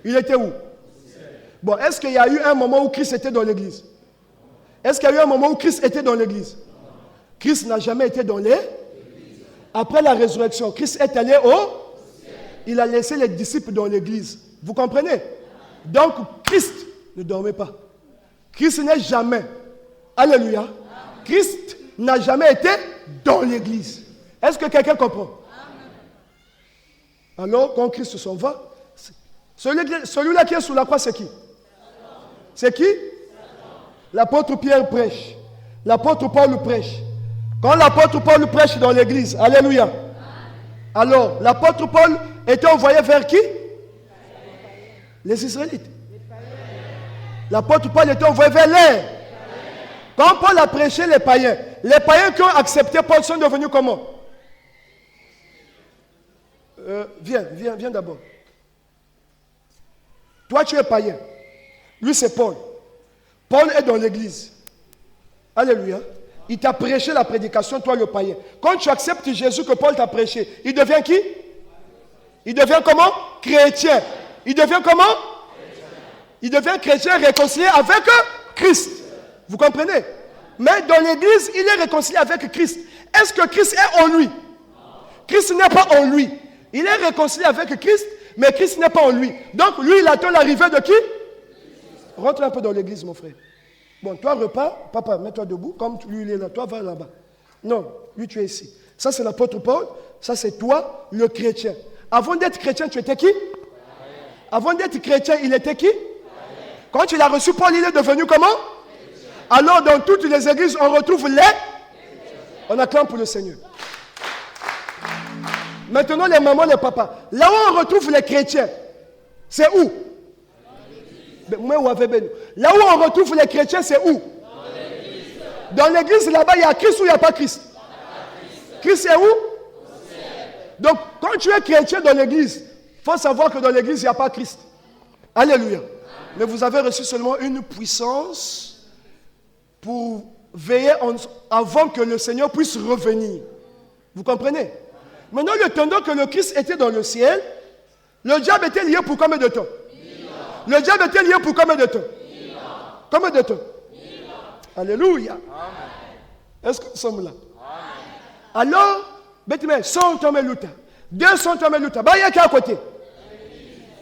Il était où? Bon, est-ce qu'il y a eu un moment où Christ était dans l'église? Est-ce qu'il y a eu un moment où Christ était dans l'église? Christ n'a jamais été dans l'église. Après la résurrection, Christ est allé au... Il a laissé les disciples dans l'église. Vous comprenez? Donc, Christ ne dormait pas. Christ n'est jamais. Alléluia. Christ n'a jamais été dans l'église. Est-ce que quelqu'un comprend? Alors, quand Christ s'en va, celui-là qui est sous la croix, c'est qui? C'est qui? L'apôtre Pierre prêche. L'apôtre Paul prêche. Quand l'apôtre Paul prêche dans l'église, alléluia. Alors, l'apôtre Paul était envoyé vers qui? Les Israélites. L'apôtre Paul était envoyé vers les. Quand Paul a prêché les païens qui ont accepté Paul sont devenus comment? Viens d'abord. Toi, tu es païen. Lui, c'est Paul. Paul est dans l'église. Alléluia. Il t'a prêché la prédication, toi le païen. Quand tu acceptes Jésus que Paul t'a prêché, il devient qui? Il devient comment? Chrétien. Il devient comment? Il devient chrétien réconcilié avec Christ. Vous comprenez? Mais dans l'église, il est réconcilié avec Christ. Est-ce que Christ est en lui? Christ n'est pas en lui. Il est réconcilié avec Christ, mais Christ n'est pas en lui. Donc lui, il attend l'arrivée de qui? Rentre un peu dans l'église, mon frère. Bon, toi, repars. Papa, mets-toi debout. Comme lui, il est là. Toi, va là-bas. Non, lui, tu es ici. Ça, c'est l'apôtre Paul. Ça, c'est toi, le chrétien. Avant d'être chrétien, tu étais qui? Avant d'être chrétien, il était qui? Quand il a reçu Paul, il est devenu comment? Alors, dans toutes les églises, on retrouve les. On acclame pour le Seigneur. Maintenant, les mamans, les papas. Là où on retrouve les chrétiens, c'est où? Là où on retrouve les chrétiens, c'est où? Dans l'église, là-bas, il y a Christ ou il n'y a pas Christ? Christ est où? Donc, quand tu es chrétien dans l'église, il faut savoir que dans l'église, il n'y a pas Christ. Alléluia. Mais vous avez reçu seulement une puissance pour veiller avant que le Seigneur puisse revenir. Vous comprenez? Maintenant, le temps que le Christ était dans le ciel, le diable était lié pour combien de temps? Le diable était lié pour combien de temps? Combien de temps? Alléluia. Est-ce que nous sommes là? Amen. Alors, Bethlehem, 100 hommes luta, 200 hommes luta, bah il y a qui à côté?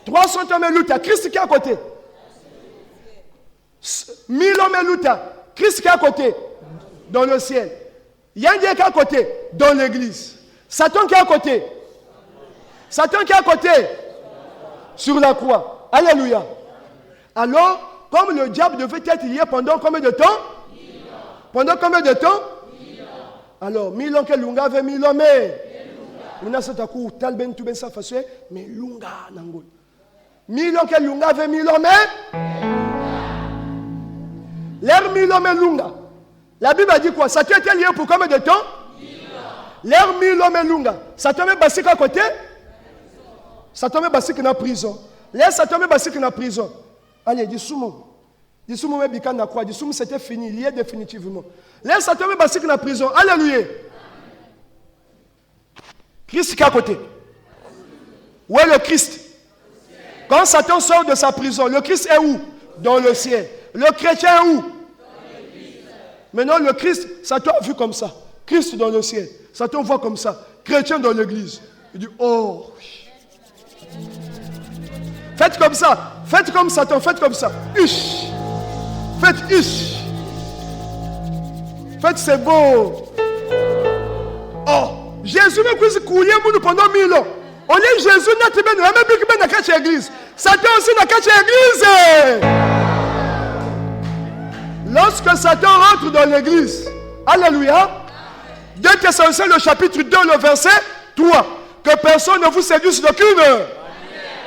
300 hommes luta, Christ qui est à côté? 1000 hommes luta, Christ qui est à côté? Dans le ciel. Il y a un Dieu qui est à côté? Dans l'église. Satan qui est à côté? Satan qui est à côté? Sur la croix. Alléluia. Alors, comme le diable devait être lié pendant combien de temps? Pendant combien de temps? 1000 ans. Alors, 1000 ans que Lunga avait 1000 ans, mais. Lunga Satakou, Talben, Tuben Safaswe, mais Lunga Nangol. 1000 ans que Lunga avait 1000 ans, mais. L'air 1000 ans, mais Lunga. La Bible a dit quoi? Satan était lié pour combien de temps? 1000 ans. L'air 1000 ans, mais Lunga. Satan est basé à côté? Satan est basé dans la prison. L'air Satan est basé dans la prison. Allez, dis soumou. Dis soumou, mais Bikan n'a quoi? Dis soumou, c'était fini, lié définitivement. L'air Satan est basé dans la prison. Alléluia. Christ qui est à côté. Où est le Christ? Quand Satan sort de sa prison, le Christ est où? Dans le ciel. Le chrétien est où? Maintenant, le Christ, Satan a vu comme ça. Christ dans le ciel. Satan voit comme ça. Chrétien dans l'église. Il dit, oh. Faites comme ça. Faites comme Satan. Faites comme ça. Ish. Faites ish. Faites c'est beau. Oh. Jésus m'a cousu couillé pendant 1000 ans. On est Jésus n'a pas bien dans la église. Satan aussi dans la église. Lorsque Satan rentre dans l'église, alléluia, 2 Thessaloniciens le chapitre 2, le verset 3, que personne ne vous séduise d'aucune,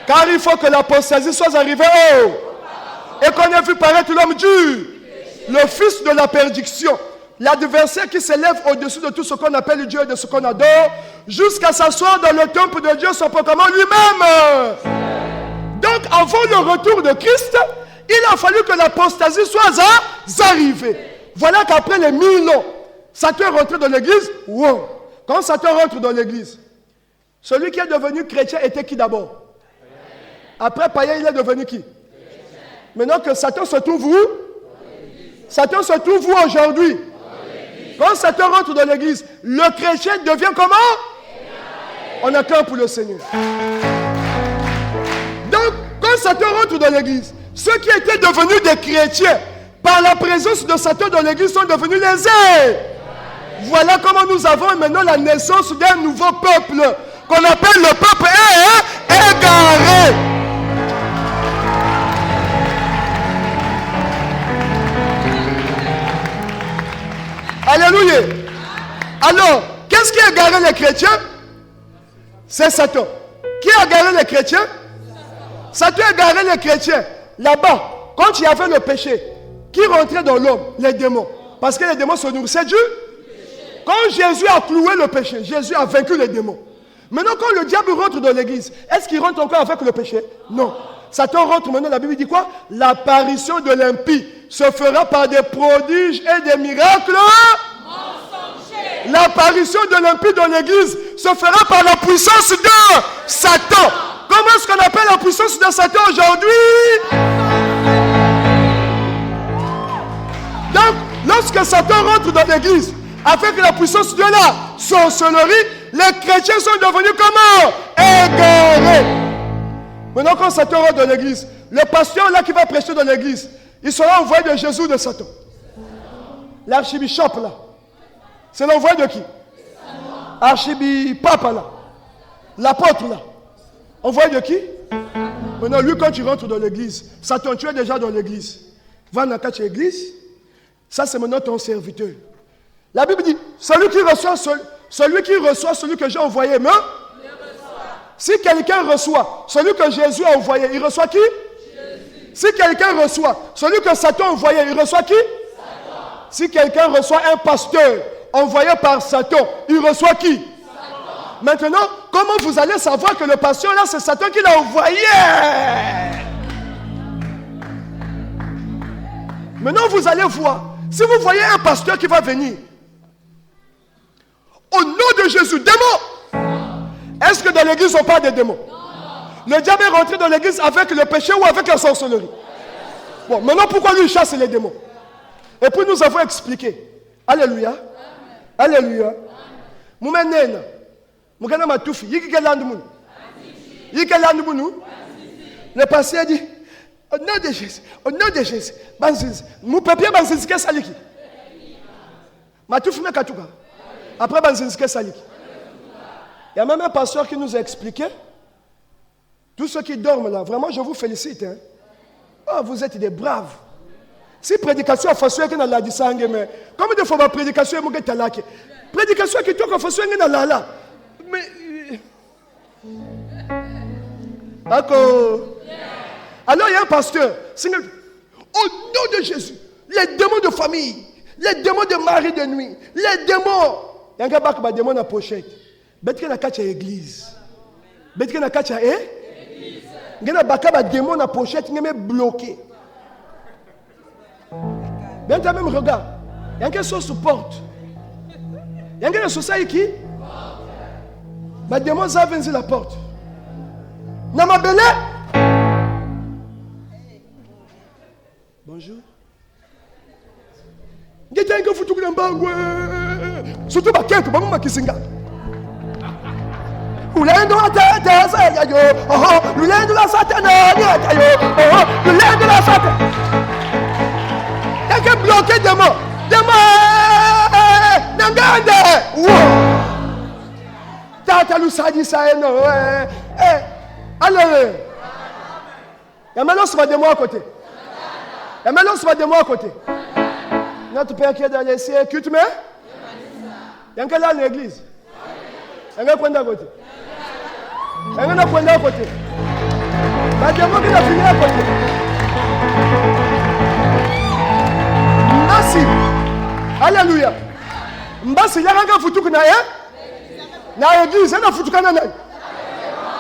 car il faut que l'apostasie soit arrivée et qu'on ait vu paraître l'homme dur, le fils de la perdition, l'adversaire qui s'élève au-dessus de tout ce qu'on appelle Dieu et de ce qu'on adore, jusqu'à s'asseoir dans le temple de Dieu, son proclamant lui-même. Donc, avant le retour de Christ, il a fallu que l'apostasie soit arrivée. Voilà qu'après les 1000 ans, Satan est rentré dans l'église. Wow. Quand Satan rentre dans l'église, celui qui est devenu chrétien était qui d'abord? Après païen, il est devenu qui? Maintenant que Satan se trouve où? Satan se trouve où aujourd'hui? Quand Satan rentre dans l'église, le chrétien devient comment? On acclame pour le Seigneur. Donc, quand Satan rentre dans l'église, ceux qui étaient devenus des chrétiens, par la présence de Satan dans l'église, sont devenus lésés. Voilà comment nous avons maintenant la naissance d'un nouveau peuple, qu'on appelle le peuple égaré. Alléluia. Alors, qu'est-ce qui a égaré les chrétiens? C'est Satan. Qui a égaré les chrétiens? Satan a égaré les chrétiens. Là-bas, quand il y avait le péché, qui rentrait dans l'homme? Les démons. Parce que les démons se nourrissaient du péché. Quand Jésus a cloué le péché, Jésus a vaincu les démons. Maintenant, quand le diable rentre dans l'église, est-ce qu'il rentre encore avec le péché? Non. Satan rentre maintenant, la Bible dit quoi? L'apparition de l'impie se fera par des prodiges et des miracles. L'apparition de l'impie dans l'église se fera par la puissance de Satan. Comment est-ce qu'on appelle la puissance de Satan aujourd'hui? Donc, lorsque Satan rentre dans l'église avec la puissance de la sorcellerie, les chrétiens sont devenus comment? Égarés. Maintenant, quand Satan rentre dans l'église, le pasteur là qui va prêcher dans l'église, il sera envoyé de Jésus ou de Satan? L'archibishop là, c'est l'envoyé de qui? Archibipapa là, l'apôtre là, envoyé de qui? Maintenant, lui, quand tu rentres dans l'église, Satan, tu es déjà dans l'église. Va dans l'église, ça c'est maintenant ton serviteur. La Bible dit, celui qui reçoit celui que j'ai envoyé, me. Si quelqu'un reçoit celui que Jésus a envoyé, il reçoit qui? Jésus. Si quelqu'un reçoit celui que Satan a envoyé, il reçoit qui? Satan. Si quelqu'un reçoit un pasteur envoyé par Satan, il reçoit qui? Satan. Maintenant, comment vous allez savoir que le pasteur là, c'est Satan qui l'a envoyé? Maintenant, vous allez voir. Si vous voyez un pasteur qui va venir, au nom de Jésus, démon. Est-ce que dans l'église on parle des démons? Non. Le diable est rentré dans l'église avec le péché ou avec la sorcellerie? Bon, maintenant pourquoi lui chasse les démons? Et puis nous avons expliqué. Alléluia. Amen. Alléluia. Moumenena. Mougana matoufi. Yiki kelandu mounou. Yiki kelandu mounou. Le pasteur dit, au nom de Jésus, au nom de Jésus, banzizi. Mou papier banzizi ke saliki. Matoufi me katouka. Après banzizi ke saliki. Il y a même un pasteur qui nous a expliqué, tous ceux qui dorment là, vraiment je vous félicite. Hein. Oh, vous êtes des braves. Si prédication a fait que dans la dissangue, mais comme de fois ma prédication est mougé talake. Prédication qui toque a fait que dans la là. Mais. D'accord. Alors il y a un pasteur. Au nom de Jésus, les démons de famille, les démons de mari de nuit, les démons. Il y a un gars qui a des démons dans la pochette. Betke na kati ya église. Betke na kati ya église. Ngena baka ba démon na pochette ngeme bloqué. Bien même regarde. Il y a quelque chose sous porte. Il y a quelque chose ça qui ba démon ça vient sur la porte. Na mabele. Bonjour. Ngeta ngo futu kuna mbangwe. Surtout ba keko ba mama kisinga. Lulendo la tête, ça y a yo. Oh, lulendo la satane, y a yo. Oh, lulendo la satane. Il y a que bloqué des mots. Des mots. N'engande. Wow. Tata lusadi ça non. Allez. Il y a maintenant ce va de moi à côté. Il y a maintenant ce va de moi à côté. Notre père qui est dans les cieux, écoute mais. Il y a quel là l'église. Il y a quoi à côté. Il y a un point à côté. Il y a un qui a fini à côté. Merci. Alléluia. Mbasi, il y a un gars foutu qui n'a rien. Na église, il y a un foutu qui n'a rien.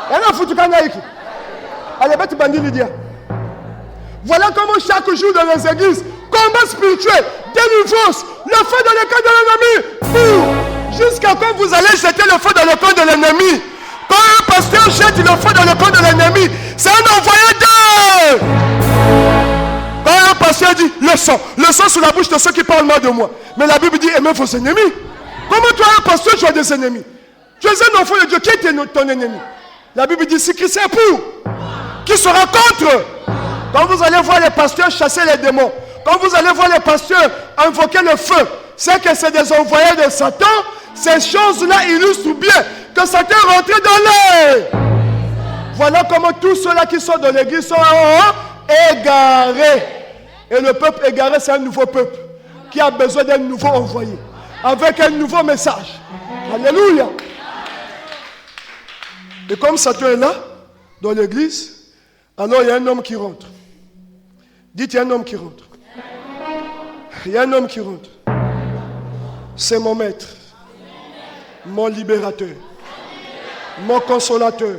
Il y a un foutu qui n'a rien. Allez, bête bandit Lydia. Voilà comment chaque jour dans les églises, combat spirituel, délivrance, le feu dans le camp de l'ennemi. Jusqu'à quand vous allez jeter le feu dans le camp de l'ennemi? Quand un pasteur jette le feu dans le camp de l'ennemi, c'est un envoyé d'eux. Quand un pasteur dit le sang sur la bouche de ceux qui parlent mal de moi. Mais la Bible dit aimez vos ennemis. Comment toi, un pasteur, tu as des ennemis? Tu es un enfant de Dieu, qui est ton ennemi? La Bible dit si Christ est pour, qui sera contre? Quand vous allez voir les pasteurs chasser les démons, quand vous allez voir les pasteurs invoquer le feu, c'est que c'est des envoyés de Satan. Ces choses-là illustrent bien que Satan est rentré dans l'air. Voilà comment tous ceux-là qui sont dans l'église sont égarés. Et le peuple égaré, c'est un nouveau peuple qui a besoin d'un nouveau envoyé, avec un nouveau message. Alléluia. Et comme Satan est là, dans l'église, alors il y a un homme qui rentre. Dites, il y a un homme qui rentre. Il y a un homme qui rentre. C'est mon maître, mon libérateur, mon consolateur,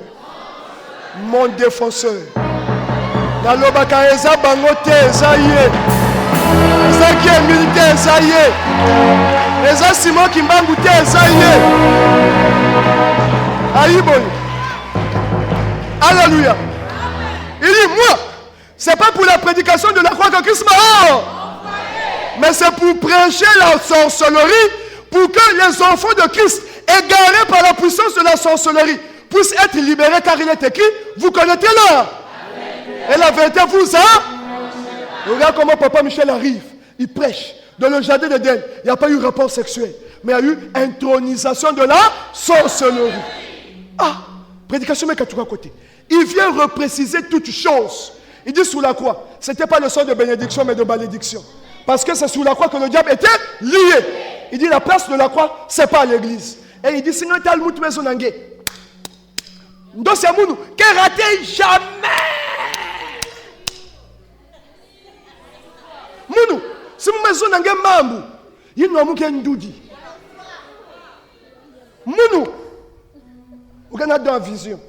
mon défenseur. Nalobaka eza bangote eza ye. Eza qui est militaire eza ye. Eza Simon Kimbangu te eza ye. Aïboy. Alléluia. Il dit moi, c'est pas pour la prédication de la croix que Christ m'a envoyé, mais c'est pour prêcher la sorcellerie, pour que les enfants de Christ, égarés par la puissance de la sorcellerie, puissent être libérés, car il est écrit, vous connaissez-le. Et la vérité vous a. Regarde comment papa Michel arrive, il prêche. Dans le jardin d'Éden, il n'y a pas eu rapport sexuel, mais il y a eu intronisation de la sorcellerie. Ah, prédication mais qu'à tout côté. Il vient repréciser toutes choses. Il dit sous la croix, ce n'était pas le sang de bénédiction mais de malédiction. Parce que c'est sous la croix que le diable était lié. Il dit la place de la croix, c'est pas l'église. Et il dit, si nous sommes tous maison nangé. Donc c'est nous qui raté jamais. Mounou, si nous maison nangé mambu, il nous a mouké ndoudi. Mounou, vous avez dans la vision.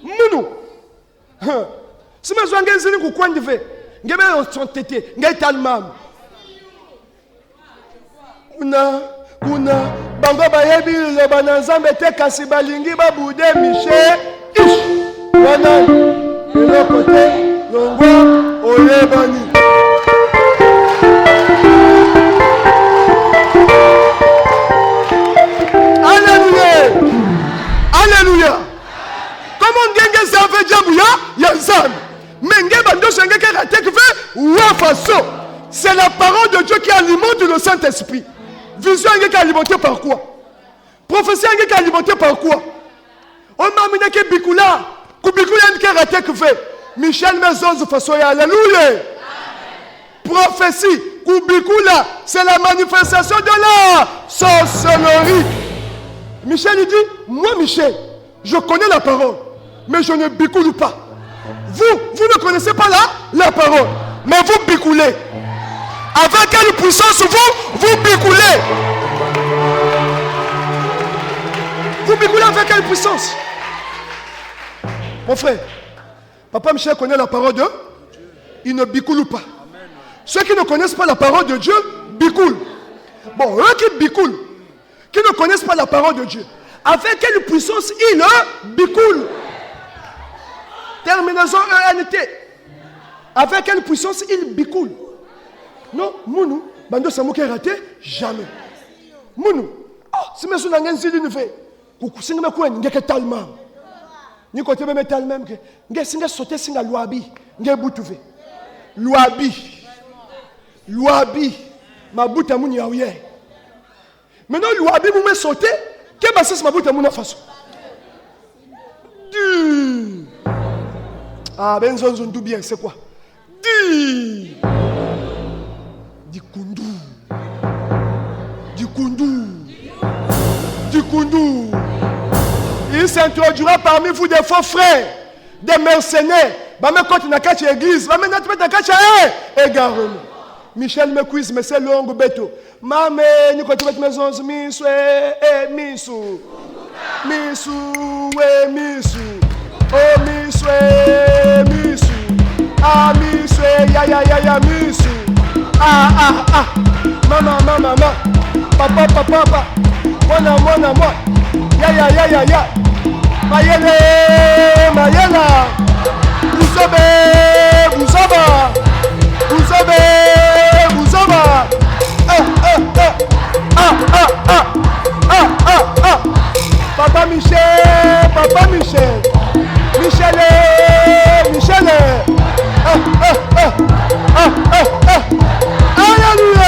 Mounou, si nous maison nangé zini kukwani fait, ngebe son tété, ngebe talmam. Kuna bango bayebi le bananzambe te kasi balingi babude Michel ish wana le côté longwa oyebani. Alléluia, alléluia. Comment ngenge zave diabuya ya nzambe menge bando senge ke raté que fait wa façon. C'est la parole de Dieu qui alimente le Saint-Esprit. Vision qui est alimentée par quoi? Prophétie qui est alimentée par quoi? On m'a mis que Bikoula, que Bikoula qui a raté que fait. Michel Maison de façon alléluia. Prophétie, que Bikoula, c'est la manifestation de la sorcellerie. Michel il dit, moi Michel, je connais la parole, mais je ne bicoule pas. Vous ne connaissez pas la parole, mais vous bicoulez. Avec quelle puissance vous bicoulez? Vous bicoulez avec quelle puissance? Mon frère, Papa Michel connaît la parole de Dieu. Il ne bicoule pas. Ceux qui ne connaissent pas la parole de Dieu, bicoulent. Bon, eux qui bicoulent, qui ne connaissent pas la parole de Dieu, avec quelle puissance ils bicoulent? Terminaison ENT. Avec quelle puissance ils bicoulent? Non, Mounou, Bando Samouké raté, jamais. Mounou, si mes sous n'ont zili ne fait, coucou, si me quoi, n'gé que talma. Ni côté même talma, n'gé singa sauté singa loabi, n'gé boutouvé. Loabi, ma bout à mouni aouye. Maintenant, loabi, vous me sauté, qu'est-ce que c'est ma bout à mouna façon? Ah, ben zon zon tout bien, c'est quoi? Du Koundou. Il s'introduira parmi vous des faux frères, des mercenaires. Bah, mais quand il n'a qu'à l'église, bah, mais n'a pas qu'à égaré. Michel me quiz, mais c'est long, beto. Maman, nous quand tu vas te maison, misu, misu. Oh, misu. Ah, misu, ya, misu. Ah. Mama. Papa. Mwana. Ya. Mayela. Buzaba. Papa Michel. Michel. Alléluia.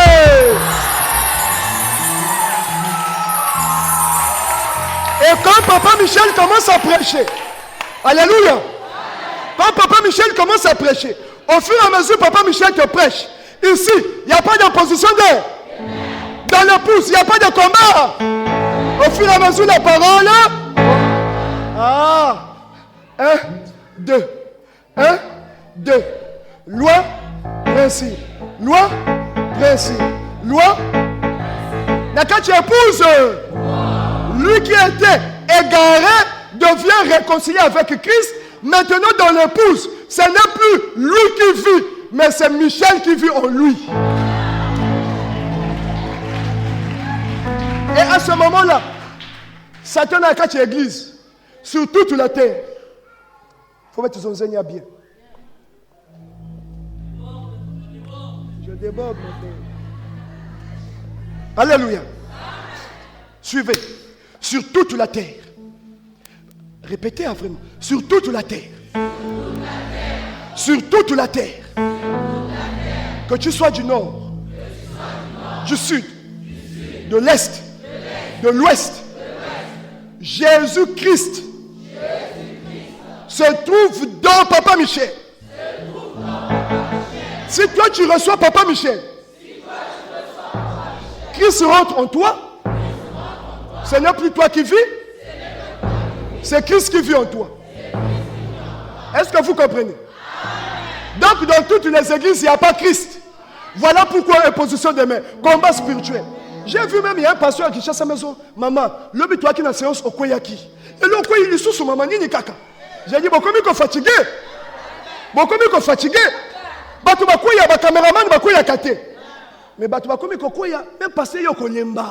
Et quand Papa Michel commence à prêcher, alléluia. Quand Papa Michel commence à prêcher, au fur et à mesure Papa Michel te prêche, ici, il n'y a pas d'opposition dans le pouce, il n'y a pas de combat. Au fur et à mesure la parole. 1, 2. Loi, principe. Quand tu épouses, lui qui était égaré devient réconcilié avec Christ. Maintenant dans l'épouse, ce n'est plus lui qui vit, mais c'est Michel qui vit en lui. Et à ce moment-là, Satan a caché l'église sur toute la terre. Il faut mettre son Seigneur bien. Je déborde, mon frère. Alléluia. Suivez. Sur toute la terre. Répétez vraiment. Sur toute la terre. Sur toute la terre. Que tu sois du nord, du sud, de l'est, de l'ouest. Jésus-Christ se trouve dans Papa Michel. Si toi tu reçois Papa Michel, Christ rentre en toi. Ce n'est plus toi qui vis. C'est Christ qui vit en toi. Est-ce que vous comprenez? Donc dans toutes les églises, il n'y a pas Christ. Voilà pourquoi imposition des mains. Combat spirituel. J'ai vu même, il y a un pasteur qui chasse sa maison. Maman, le toi qui est dans la séance au Koyaki. Et le Koyaki, il est sous son maman, ni kaka. J'ai dit, bon, comme il est fatigué. Bon, comme il est fatigué. Batou bakoya, ba caméraman, bakoya kate. Mais batou bakomi kokoya, même passé yo kolemba.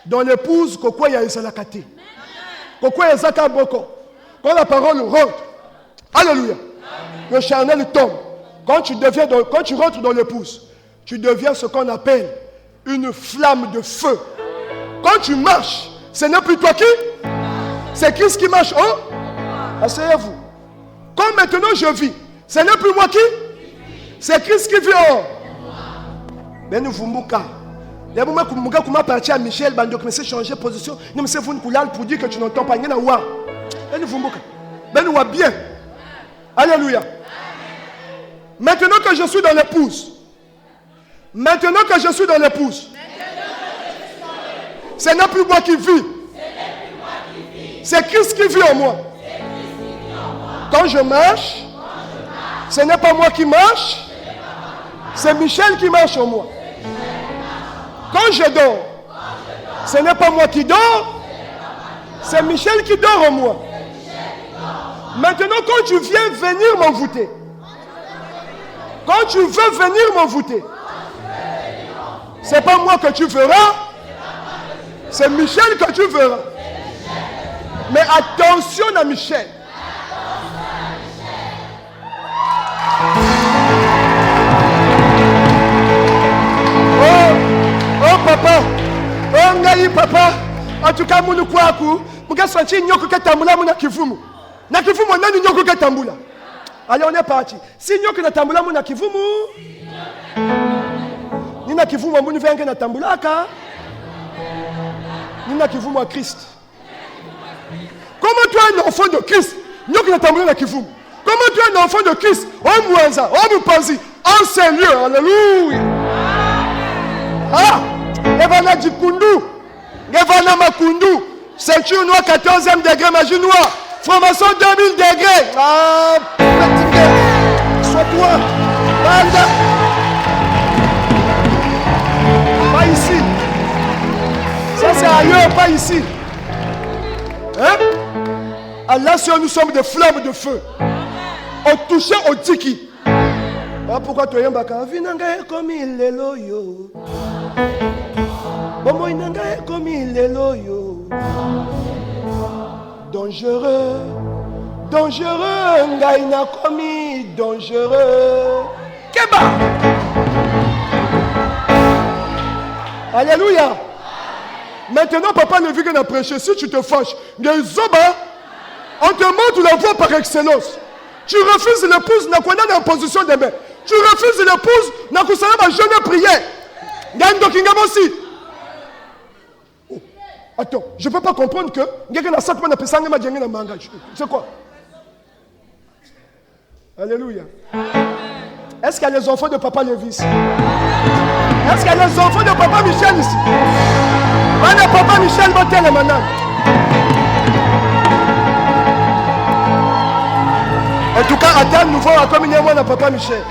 Dans l'épouse, kokoya isala kate. Kokoya zaka boko. Quand la parole rentre. Alléluia. Le charnel tombe. Quand tu rentres dans l'épouse, tu deviens ce qu'on appelle une flamme de feu. Quand tu marches, ce n'est plus toi qui, c'est Christ qui marche. Oh, asseyez-vous. Quand maintenant je vis, ce n'est plus moi qui, c'est Christ qui vit. Oh, ben nous vumbuka. Les moments où Muga kuma parti à Michel, bandok me s'est changé position. Nous me s'est venu pour dire que tu n'entends pas. Ben nous vumbuka. Ben nous va bien. Alléluia. Maintenant que je suis dans l'épouse, ce n'est plus moi qui vis. C'est Christ qui vit en moi. Quand je marche, ce n'est pas moi qui marche, c'est Michel qui marche en moi. Quand je dors, ce n'est pas moi qui dors, c'est Michel qui dort en moi. Maintenant, quand tu viens venir m'envoûter, quand tu veux venir m'envoûter, c'est pas moi que tu verras, c'est Michel que tu verras. Mais attention à Michel. Oh papa, oh ngai papa, en tout cas munu kwaku, muka santi nyoko ketambula muna kivumu. Na kivumu nani nyoko ketambula? Allez, on est parti. Si nyoko ketambula muna kivumu, nina kivumu munu venga na tambula ka. Nina kivumu à Christ. Comment tu es un enfant de Christ? Nyoko ketambula na kivumu. Comment tu es un enfant de Christ? Oh mouanza, oh moupanzi, en Seigneur, alléluia. Ah, Evana Djikundu, Evana Makundu, ceinture noire 14e degré, magie noire, formation 2000 degrés. Ah, petit sois toi, Banda. Pas ici. Ça c'est ailleurs, pas ici. Hein? Allah, si nous sommes des flammes de feu. On touchait au tiki. Ah, pourquoi tu es un baka? Vinanga comme il est loyo. Bomo inanga comme il est loyo. Dangereux, dangereux, ngaina commis, dangereux. Keba. Alléluia. Maintenant, papa ne vit qu'on a prêché. Si tu te fâches, on te montre la voie par excellence. Tu refuses l'épouse, n'a qu'on a en position de main. Tu refuses l'épouse, n'a qu'on s'en va jeûner prier. Aussi. Oh, attends, je ne peux pas comprendre que c'est quoi? Alléluia. Est-ce qu'il y a les enfants de papa Lévis? Est-ce qu'il y a les enfants de papa Michel ici? Papa Michel va tellement maintenant. En tout cas, Adam, nous voyons comme il y a moi, papa Michel.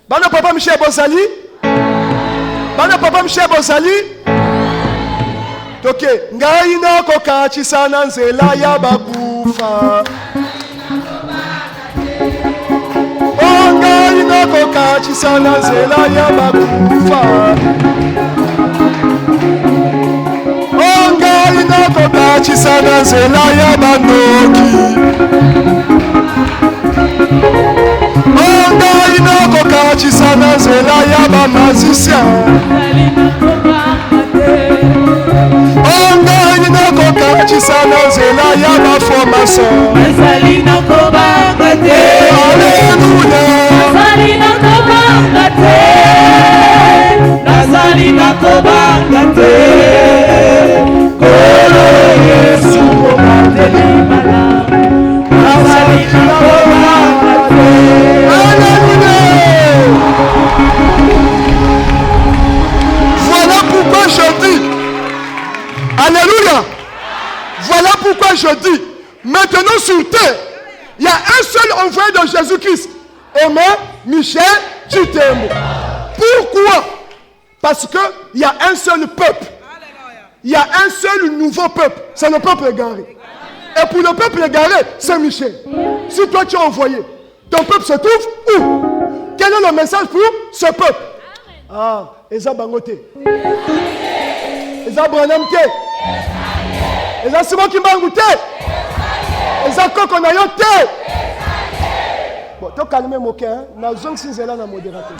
Bana papa Michel Bozali. Bana papa Michel Bozali. Ok. Ngaina kokachi sana nzela ya bakufa. Oh, ngaina kokachi sana nzela ya bakufa. Oh, ngaina kokachi sana nzela ya bandoki. Onda inoko kachi sana zela ya ba magicien. Onda inoko kachi sana zela ya ba formation. Nazalina kobangate. Alléluia. Nazalina kobangate. Nazalina kobangate. Kolo Yesu kobangate limana. Nazalina kobangate. Maintenant sur terre, il y a un seul envoyé de Jésus-Christ. Aimé Michel Chitembo. Pourquoi? Parce qu'il y a un seul peuple. Il y a un seul nouveau peuple. C'est le peuple égaré. Et pour le peuple égaré, c'est Michel. Si toi tu es envoyé, ton peuple se trouve où? Quel est le message pour ce peuple? Ah, Eza Bangote. Eza Branham Te. Eza Simon Kimbangu Te. Eza Kokonayo Te. Bon, tu as calmé mon cœur. Nous sommes là dans la modération.